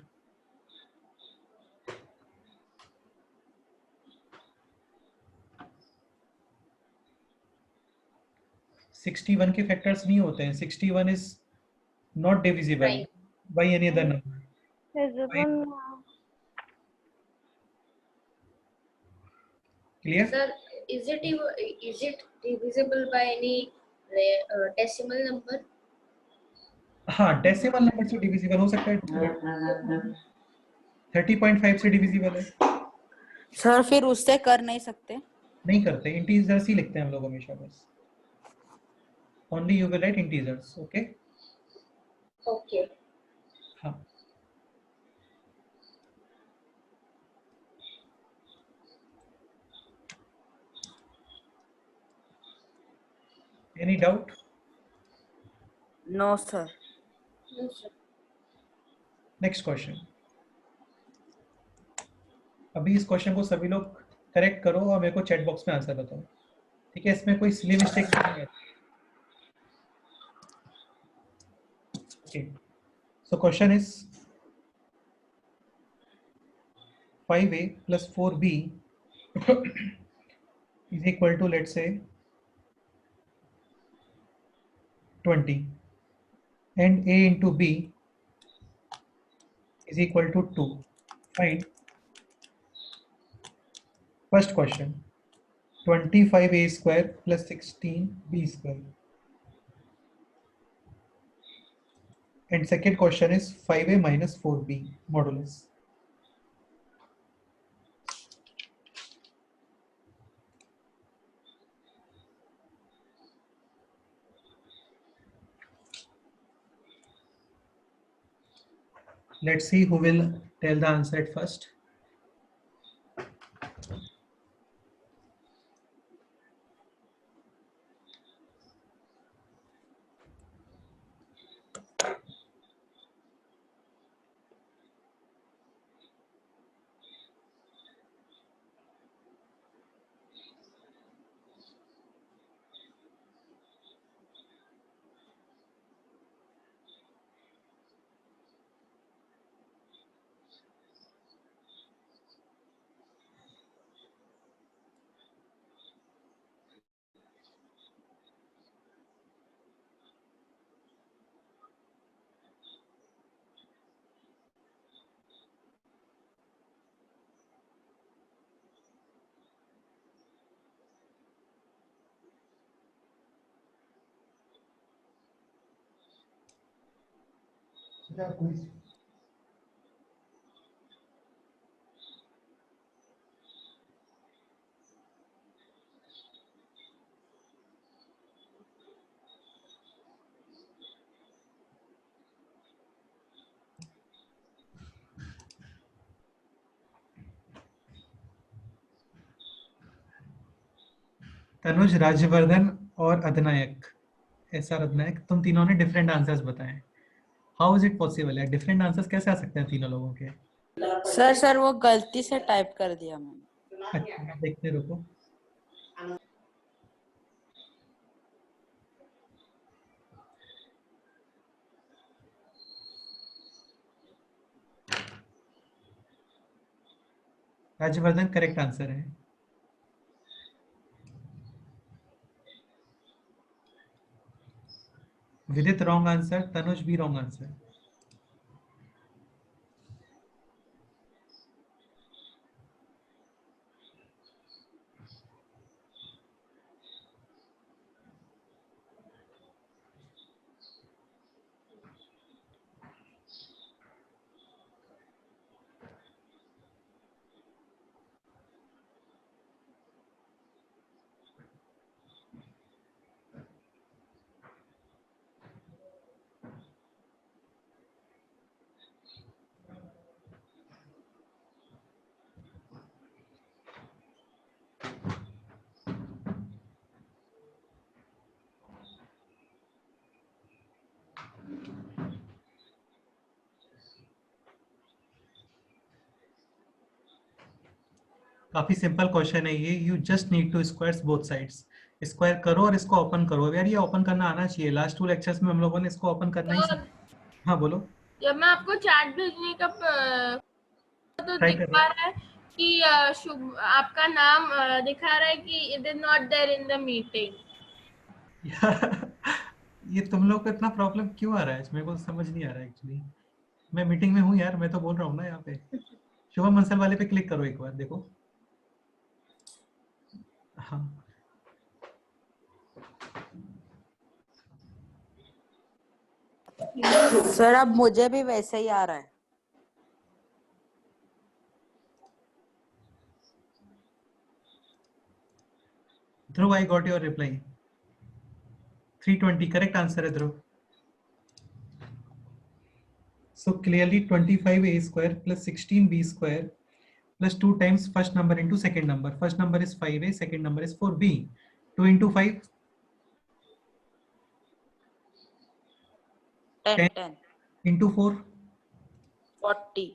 (61) के factors नहीं होते हैं. 61 is not divisible Right. by any other number. Clear? Sir, is it divisible by any decimal number? हाँ, decimal number से divisible हो सकता है. 30.5 से divisible है. सर फिर उससे कर नहीं सकते? नहीं करते, integers ही लिखते हैं हम लोग हमेशा बस. Only you will write integers, okay? Okay. हाँ. Any doubt? No sir. No, sir. Next question. अभी इस क्वेश्चन को सभी लोग करेक्ट करो और मेरे को चैट बॉक्स में आंसर बताओ, ठीक है? इसमें कोई सिली मिस्टेक नहीं है. Okay, so question is 5a plus 4b is equal to, let's say, 20 and a into b is equal to 2. Find. First question, 25a square plus 16b square. And second question is 5a minus 4b modulus. Let's see who will tell the answer at first. Tanuj, Rajvardhan और अधनायक, SR अधनायक, तुम तीनों ने different answers बताए। How is it possible है? Different answers कैसे आ सकते हैं तीनों लोगों के? सर वो गलती से टाइप कर दिया मैंने। अच्छा, देखते रुको। राजवर्धन करेक्ट आंसर है। विदित रॉन्ग आंसर, तनुज भी रॉन्ग आंसर। काफी सिंपल क्वेश्चन है ये। You just need to squares both sides. Square करो और इसको ओपन करो। अब यार ये ओपन करना आना चाहिए। लास्ट 2 लेक्चर्स में हम लोगों ने इसको ओपन करना ही तो हाँ बोलो। जब मैं आपको चैट भेजने का तो ट्राई कर रहे दिखा रहा है कि शुभ आपका नाम दिखा रहा है कि it is not there in the meeting. ये तुम लोग को इतना प्रॉब्लम क्यों आ रहा है? मेरे को समझ नहीं आ रहा है एक्चुअली। मैं मीटिंग में हूँ यार, मैं तो बोल रहा हूँ ना यहाँ पे। शुभम मंसल वाले पे क्लिक करो एक बार, देखो। हाँ, सर अब मुझे भी वैसे ही आ रहा है। Dhruv, I got your reply. 320 correct answer है Dhruv. So clearly 25a square plus 16b square plus 2 times first number into second number. First number is 5a, second number is 4b. 2 into 5, 10 into 4, 40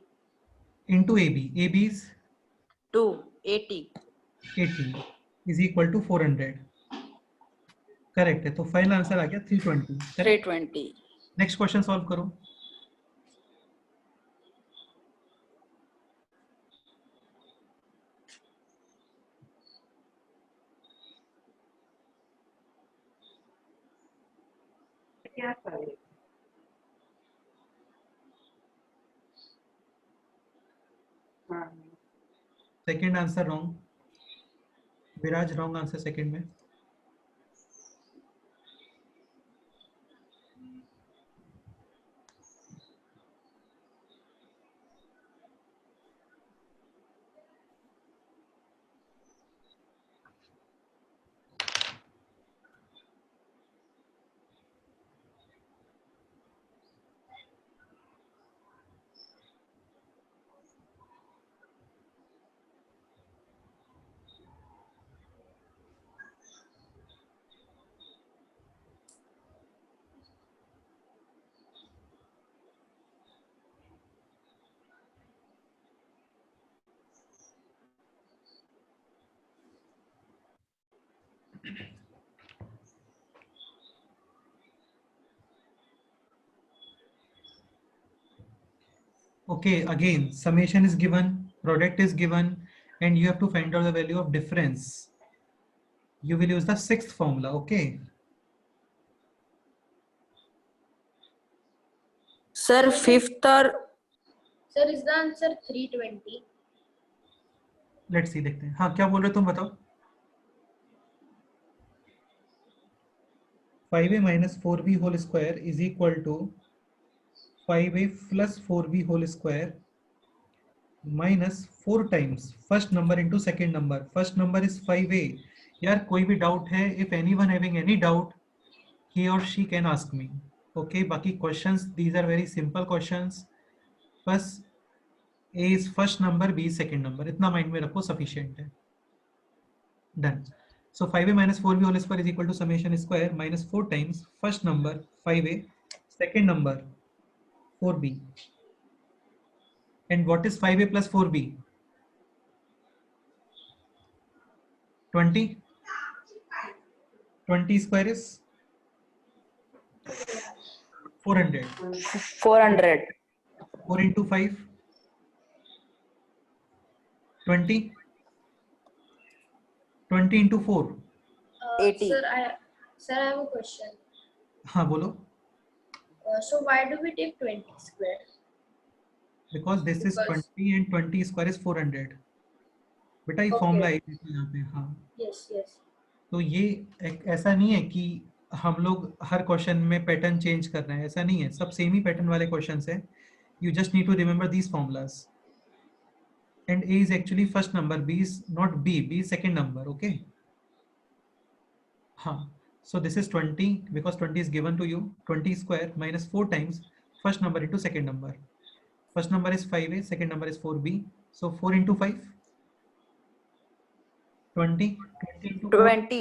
into ab. ab is 2 80 80 is equal to 400. Correct है। तो final answer आ गया 320। 320। Next question solve करो। क्या करें? Second answer wrong. Viraj wrong answer second में। Okay, again, summation is given, product is given, and you have to find out the value of difference. You will use the sixth formula, okay? Sir fifth और Sir, is the answer 320? Let's see, देखते हैं। हाँ, क्या बोल रहे हो तुम, बताओ। 5a minus 4b whole square is equal to 5a plus 4b whole square minus 4 times first number into second number. First number is 5a. यार कोई भी डाउट है, if anyone having any doubt, he or she can ask me. Okay, बाकी questions, these are very simple questions. बस a is first number, b is second number, इतना mind में रखो, sufficient है। Done. So 5a minus 4b whole square is equal to summation square minus 4 times first number 5a, second number 4b. And what is 5a plus 4b? 20. 20 square is 400. 400. 4 into 5, 20. 20 into 4. 80. Sir, I have a question. हाँ बोलो. So why do we take 20 square? Because this is Because- 20 and 20 square is 400. बेटा ये Okay. Formula है यहाँ पे. हाँ, Yes, yes. तो ये ऐसा नहीं है कि हम लोग हर क्वेश्चन में पैटर्न चेंज कर रहे हैं, ऐसा नहीं है. सब सेम ही पैटर्न वाले क्वेश्चंस हैं. You just need to remember these formulas. And A is actually first number, B is not B is second number. Okay. हाँ, so this is 20 because 20 is given to you. 20 square minus 4 times first number into second number. First number is 5a, second number is 4b. So 4 into 5, 20. 20 into 4, 20.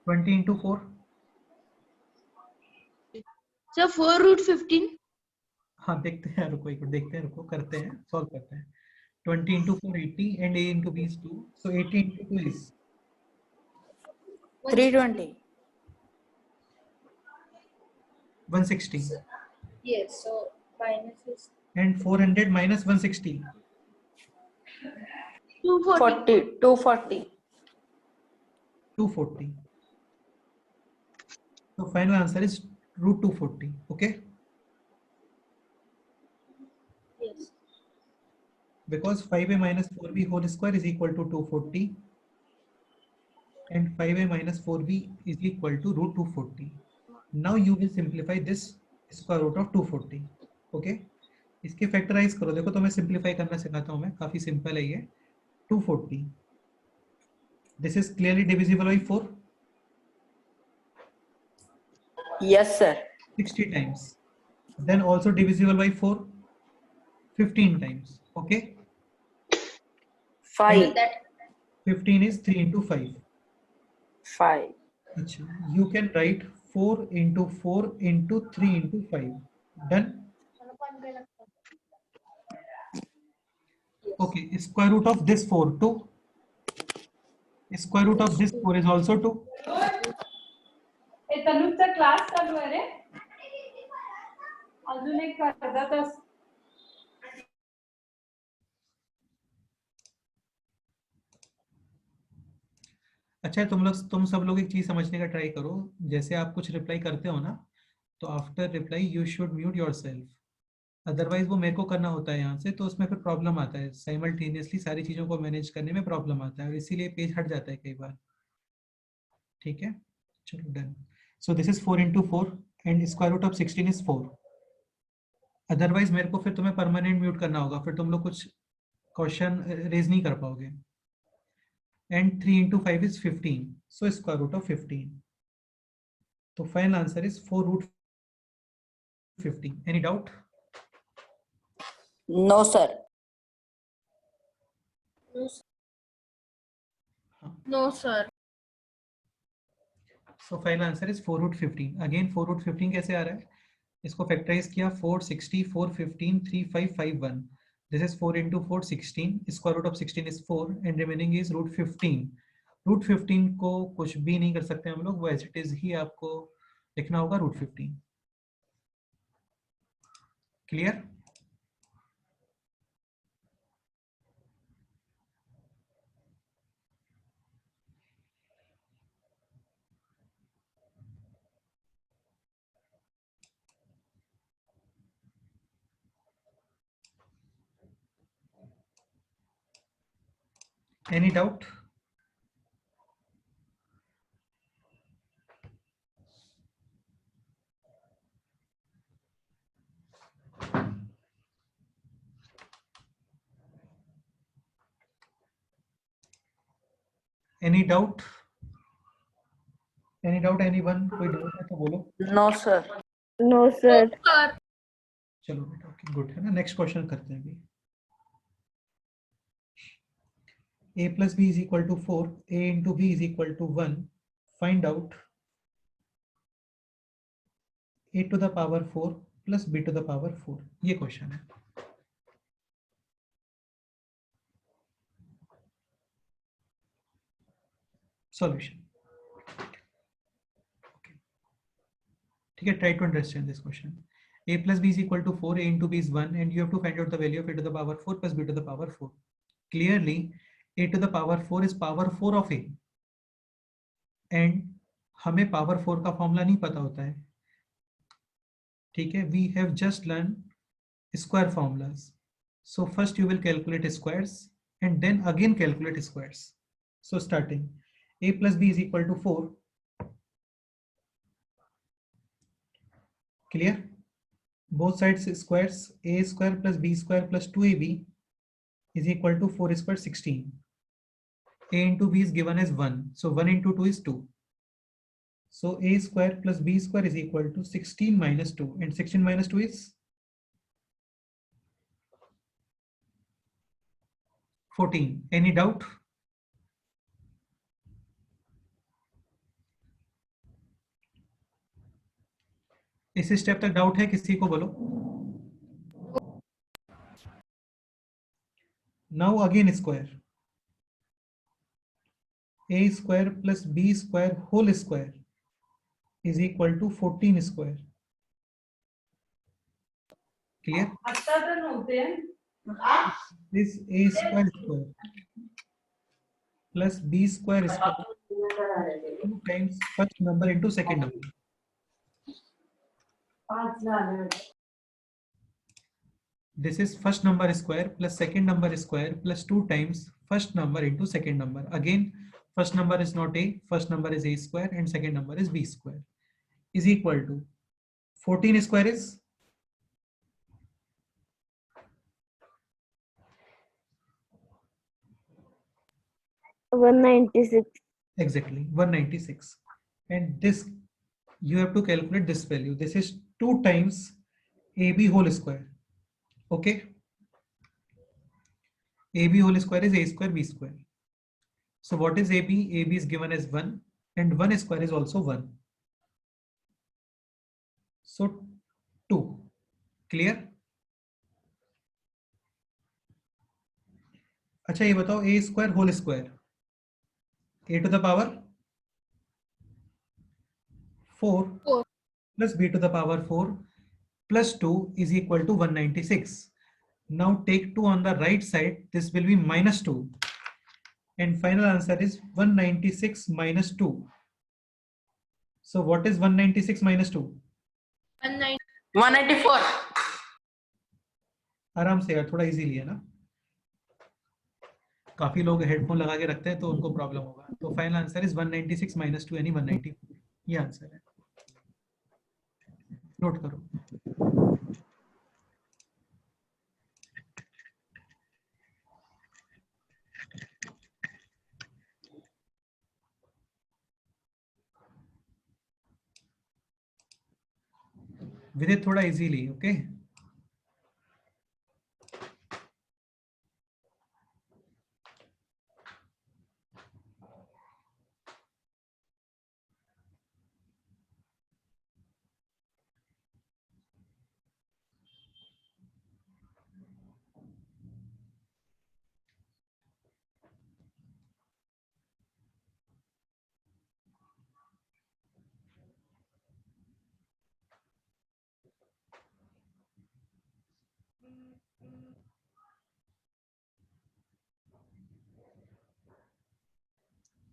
20 into 4. Sir 4 root 15. हाँ देखते हैं, रुको एक minute देखते हैं, रुको करते हैं, सॉल्व करते हैं. 20 into 4 80 and a into b is 2. So 80 into 2 is 320. 160 Yes, so minus is and 400 minus 160. 240. 240. 240. So final answer is root 240. Okay. yes. Because 5a minus 4b whole square is equal to 240 and 5a minus 4b is equal to root 240. Now you will simplify this square root of 240. Okay. इसके factorise करो. देखो तो मैं simplify करना सिखाता हूँ मैं, काफी सिंपल है ये. 240. This is clearly divisible by 4. Yes, sir. 60 times. Then also divisible by 4. 15 times. Okay. 5. That 15 is 3 into 5. 5. अच्छा, you can write 4 into 4 into 3 into 5. Done? Okay, square root of this 4, 2. Square root of this 4 is also 2. तनुजचा class चालू आहे रे. अजून एक अर्धा तास. अच्छा, तुम सब लोग एक चीज समझने का ट्राई करो. जैसे आप कुछ रिप्लाई करते हो ना, तो after reply you should mute yourself. Otherwise वो मेरे को करना होता है यहाँ से, तो उसमें फिर प्रॉब्लम आता है. साइमल्टेनियसली सारी चीजों को मैनेज करने में प्रॉब्लम आता है और इसीलिए पेज हट जाता है कई बार. ठीक है, चलो done. So this is 4 into 4 and square root of 16 is 4. Otherwise मेरे को फिर तुम्हें परमानेंट म्यूट करना होगा, फिर तुम लोग कुछ क्वेश्चन रेज नहीं कर पाओगे. And 3 into 5 is 15. So square root of 15. So final answer is 4 root 15. Any doubt? No, sir. No, sir. So final answer is 4 root 15. Again 4 root 15 कैसे आ रहा है? इसको फैक्टराइज किया. 460, 415, 3551. This is 4 into 4, 16. Square root of 16 is 4 and remaining is root 15. Root 15 को कुछ भी नहीं कर सकते हम लोग, वो as it is ही आपको लिखना होगा root 15. Clear? Any doubt? Any doubt? Any doubt? Anyone? कोई डाउट है तो बोलो. No, sir. No sir. Sir. चलो बेटा, ओके गुड है ना. नेक्स्ट क्वेश्चन करते हैं अभी. a plus b is equal to 4, a into b is equal to 1. Find out a to the power 4 plus b to the power 4. ये question है. Solution. Okay. ठीक है, try to understand this question. A plus b is equal to 4, a into b is 1, and you have to find out the value of a to the power 4 plus b to the power 4. Clearly, a to the power 4 is power 4 of a, and हमें power 4 का formula नहीं पता होता है. ठीक है, we have just learned square formulas. So first you will calculate squares and then again calculate squares. So starting, a plus b is equal to 4. Clear? Both sides squares, a square plus b square plus 2ab is equal to 4 square 16. A into b is given as 1. So 1 into 2 is 2. So a square plus b square is equal to 16 minus 2. And 16 minus 2 is 14. Any doubt? इस step तक doubt है किसी को? बोलो. Now again square. A square plus b square whole square is equal to 14 square. Clear? आता तर नव्हते. This a square plus b square 2 times first number into second number. 5 झाले. This is first number square plus second number square plus 2 times first number into second number. Again, first number is not a, first number is a square and second number is b square, is equal to 14 square is 196. exactly 196. And this you have to calculate this value. This is 2 times ab whole square. Okay, ab whole square is a square b square. So what is ab? Ab is given as 1 and 1 square is also 1. So 2. Clear? अच्छा ये बताओ, a square whole square, a to the power 4 4. plus b to the power 4 plus 2 is equal to 196. Now take 2 on the right side, this will be minus 2. And final answer is 196 minus 2. So what is 196 minus 2? 194. आराम से यार, थोड़ा easily है ना. काफी लोग headphone लगा के रखते हैं तो उनको प्रॉब्लम होगा. तो फाइनल आंसर इज 196 minus 2 यानी 194. ये आंसर है. नोट करो. विदित थोड़ा easily. Okay,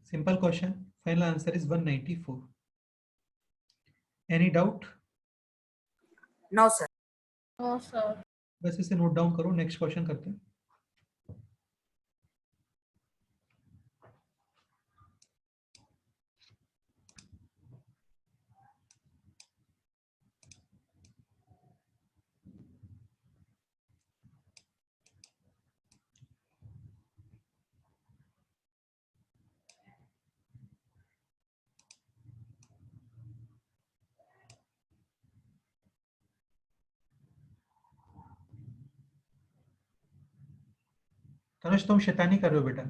simple question. Final answer is 194. Any doubt? No, sir. No, sir. बस इसे नोट डाउन करो. नेक्स्ट क्वेश्चन करते हैं. तनुष तुम शैतानी कर रहे हो बेटा.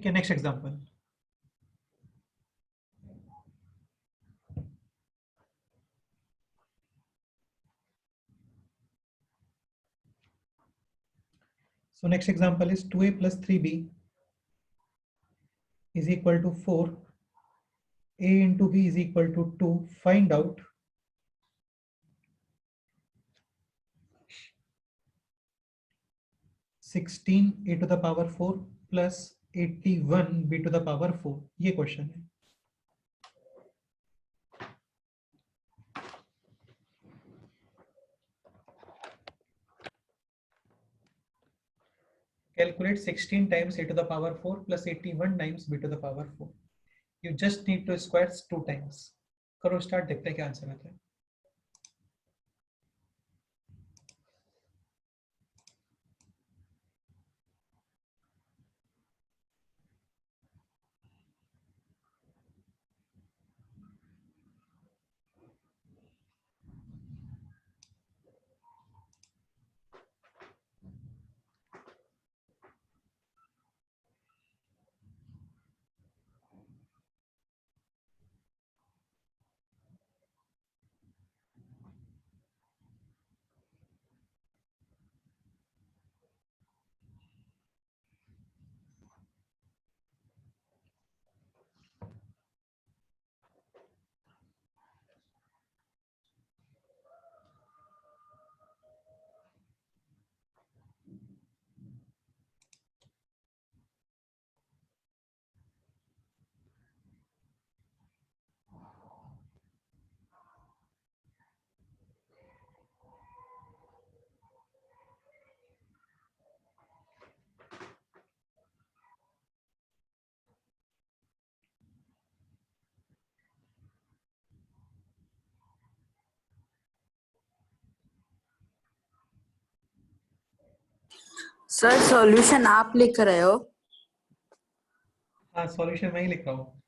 ठीक है, next example. So next example is 2a plus 3b is equal to 4. A into b is equal to 2. Find out (16) a to the power 4 plus 81 b to the power 4. ये क्वेश्चन है। Calculate 16 times a to the power 4 plus 81 times b to the power 4. You just need to square 2 times. करो start, देखते हैं क्या answer आता है। Sir solution आप लिख रहे हो? हाँ, सॉल्यूशन मैं ही लिख रहा हूँ।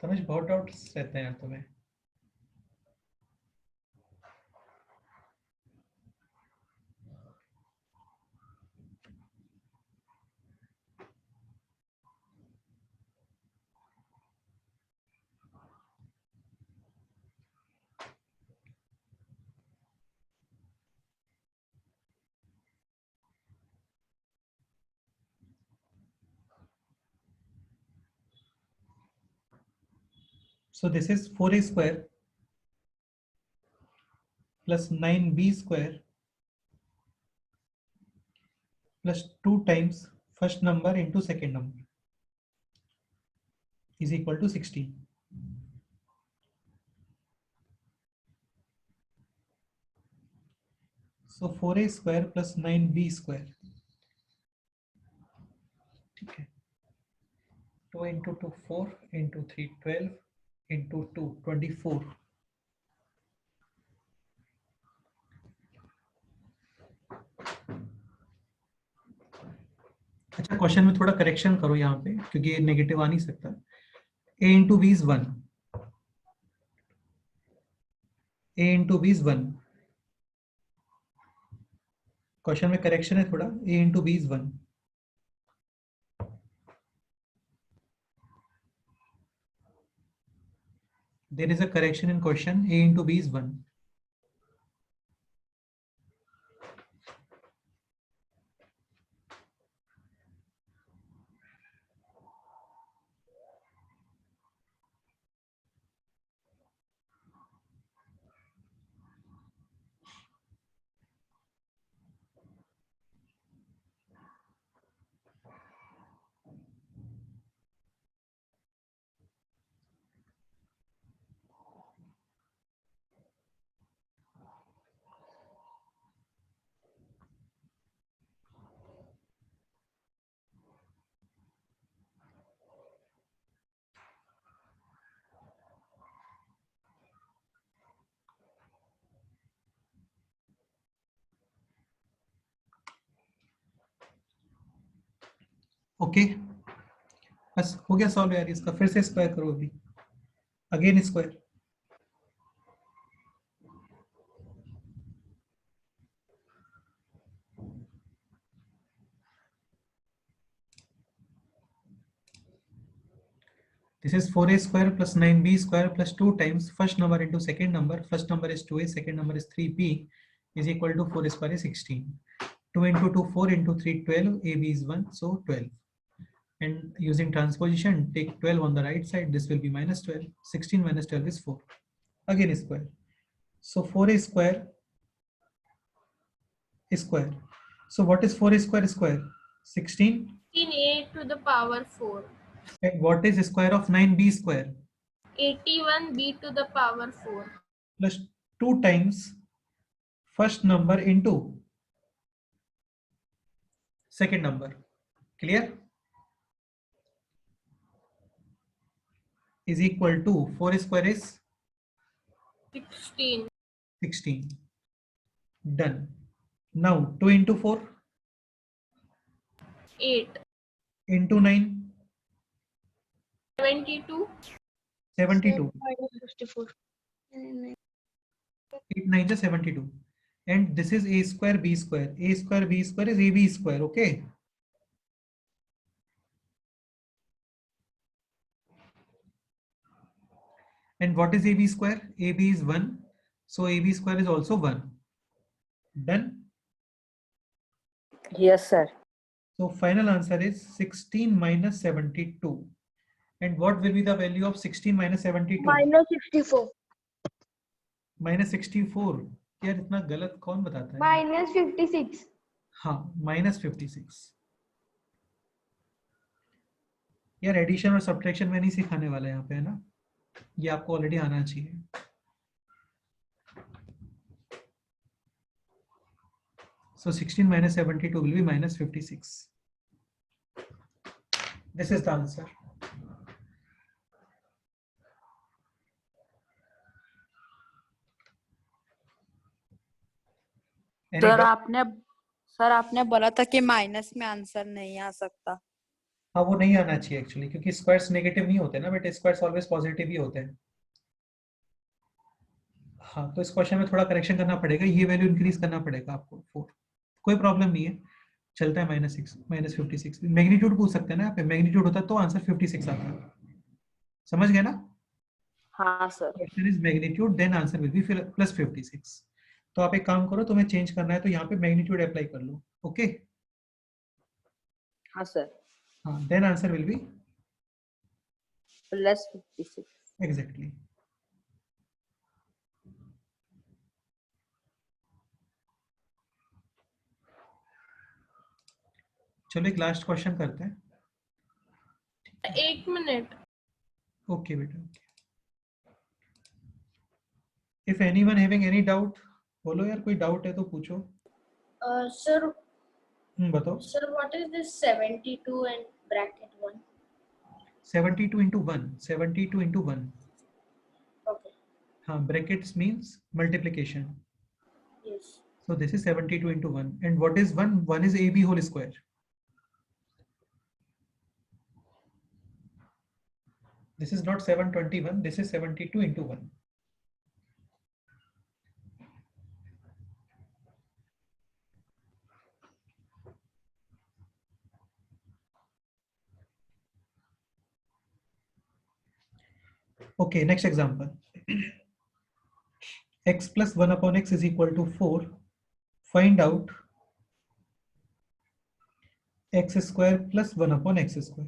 तनुज, बहुत डाउट्स रहते हैं यार तुम्हें। So this is 4a square plus 9b square plus 2 times first number into second number is equal to 16. So 4a square plus 9b square. Okay. 2 into 2 4 into 3 12 into 2 24. अच्छा, क्वेश्चन में थोड़ा करेक्शन करो यहाँ पे, क्योंकि ये नेगेटिव आ नहीं सकता। a into b is 1. a into b is 1. Question में करेक्शन है थोड़ा, a into b is 1. There is a correction in question. A into b is 1. Okay, बस हो गया सॉल्व यार। इसका फिर से स्क्वायर करो, अभी again square. This is 4a square plus 9b square plus 2 times first number into second number. First number is 2a, second number is 3b is equal to 4 square is 16. 2 into 2, 4 into 3, 12. ab is 1, so 12. And using transposition, take 12 on the right side. This will be minus 12. 16 minus 12 is 4. Again square. So 4a square is square. So what is 4a square square? 16. 16a to the power 4. And what is square of 9b square? 81b to the power 4. Plus 2 times first number into second number. Clear? Is equal to 4 square is 16. 16. Done. Now 2 into 4 8. into 9 72. 72. minus 54. 8 9 is 72. And this is a square b square. A square b square is ab square. Okay. And what is ab square? Ab is 1. So ab square is also 1. Done. Yes, sir. So final answer is 16 minus 72. And what will be the value of 16 minus 72? minus 64. Minus 64. यार इतना गलत कौन बताता है? minus 56. हाँ, minus 56. यार addition और subtraction में नहीं सिखाने वाला यहाँ पे, है ना? ये आपको ऑलरेडी आना चाहिए. So 16 minus 72 will be minus 56. This is the answer. Any doubt? Sir आपने बोला था कि माइनस में आंसर नहीं आ सकता. हाँ, वो नहीं आना चाहिए एक्चुअली, क्योंकि स्क्वायर्स नेगेटिव नहीं होते ना, बट स्क्वायर्स ऑलवेज पॉजिटिव ही होते हैं. हाँ, तो इस क्वेश्चन में थोड़ा करेक्शन करना पड़ेगा, ये वैल्यू इंक्रीज करना पड़ेगा आपको. 4 कोई प्रॉब्लम नहीं है, चलता है. -6 -56 मैग्नीट्यूड पूछ सकते हैं ना, यहाँ पे मैग्नीट्यूड होता तो आंसर 56 आता. समझ गए ना? हाँ सर. Question is magnitude, then answer will be plus 56. तो आप एक काम करो, तुम्हें चेंज करना है तो यहाँ पे मैग्नीट्यूड अप्लाई कर लो. ओके. हाँ सर. हाँ, then answer will be plus 56. Exactly. चलो एक लास्ट क्वेश्चन करते हैं. 1 मिनट. ओके बेटा. If anyone having any doubt, बोलो यार, कोई डाउट है तो पूछो. Sir, बताओ. sir, what is this 72 and bracket 1? 72 into 1. 72 into 1. Okay. हाँ, brackets means multiplication. Yes. So this is 72 into 1. And what is 1? 1 is AB whole square. This is not 721. This is 72 into 1. Okay, next example. X plus 1 upon x is equal to 4. Find out x square plus 1 upon x square.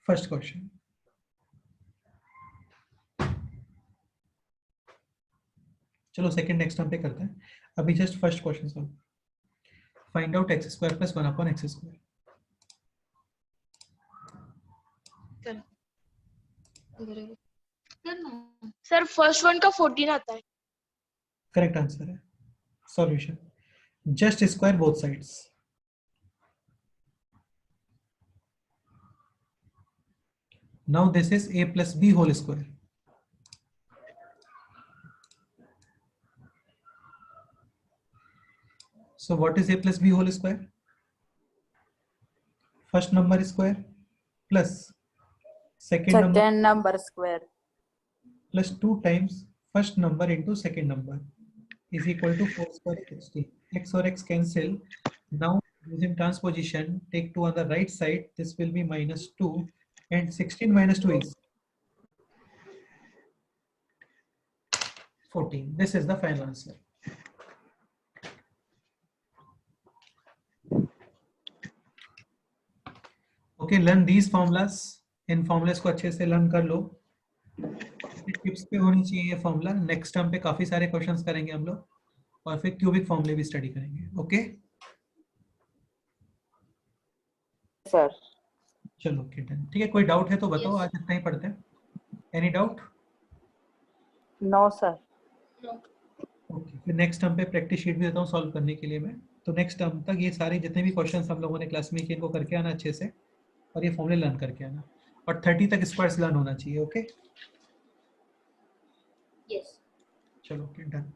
First question. चलो second next term पे करते हैं. अभी just first question solve. Find out x square plus 1 upon x square. Sir first one का 14 आता है. Correct answer है. Solution. Just square both sides. Now this is a plus b whole square. So what is a plus b whole square? First number square plus second number square plus 2 times first number into second number is equal to 4 square 16. X और x cancel. Now Using transposition, take 2 on the right side. This will be minus 2, and 16 minus 2 is 14. This is the final answer. Okay, learn these formulas. In formulas को अच्छे से learn कर लो. Tips पे होनी चाहिए ये formula. Next term पे काफी सारे क्वेश्चंस करेंगे हम लोग, और फिर क्यूबिक फॉर्मूले भी स्टडी करेंगे. Okay sir. चलो ओके डन. ठीक है, कोई डाउट है तो बताओ. Yes. आज इतना ही पढ़ते हैं. Any doubt? No sir. No. Okay, फिर नेक्स्ट टर्म पे प्रैक्टिस शीट भी देता हूँ सॉल्व करने के लिए मैं. तो नेक्स्ट टर्म तक ये सारे जितने भी क्वेश्चंस हम लोगों ने क्लास में किए इनको करके आना अच्छे से, और ये फॉर्मूले लर्न करके आना, और 30 तक स्क्वायर्स लर्न होना चाहिए. Okay Yes. चलो ओके डन.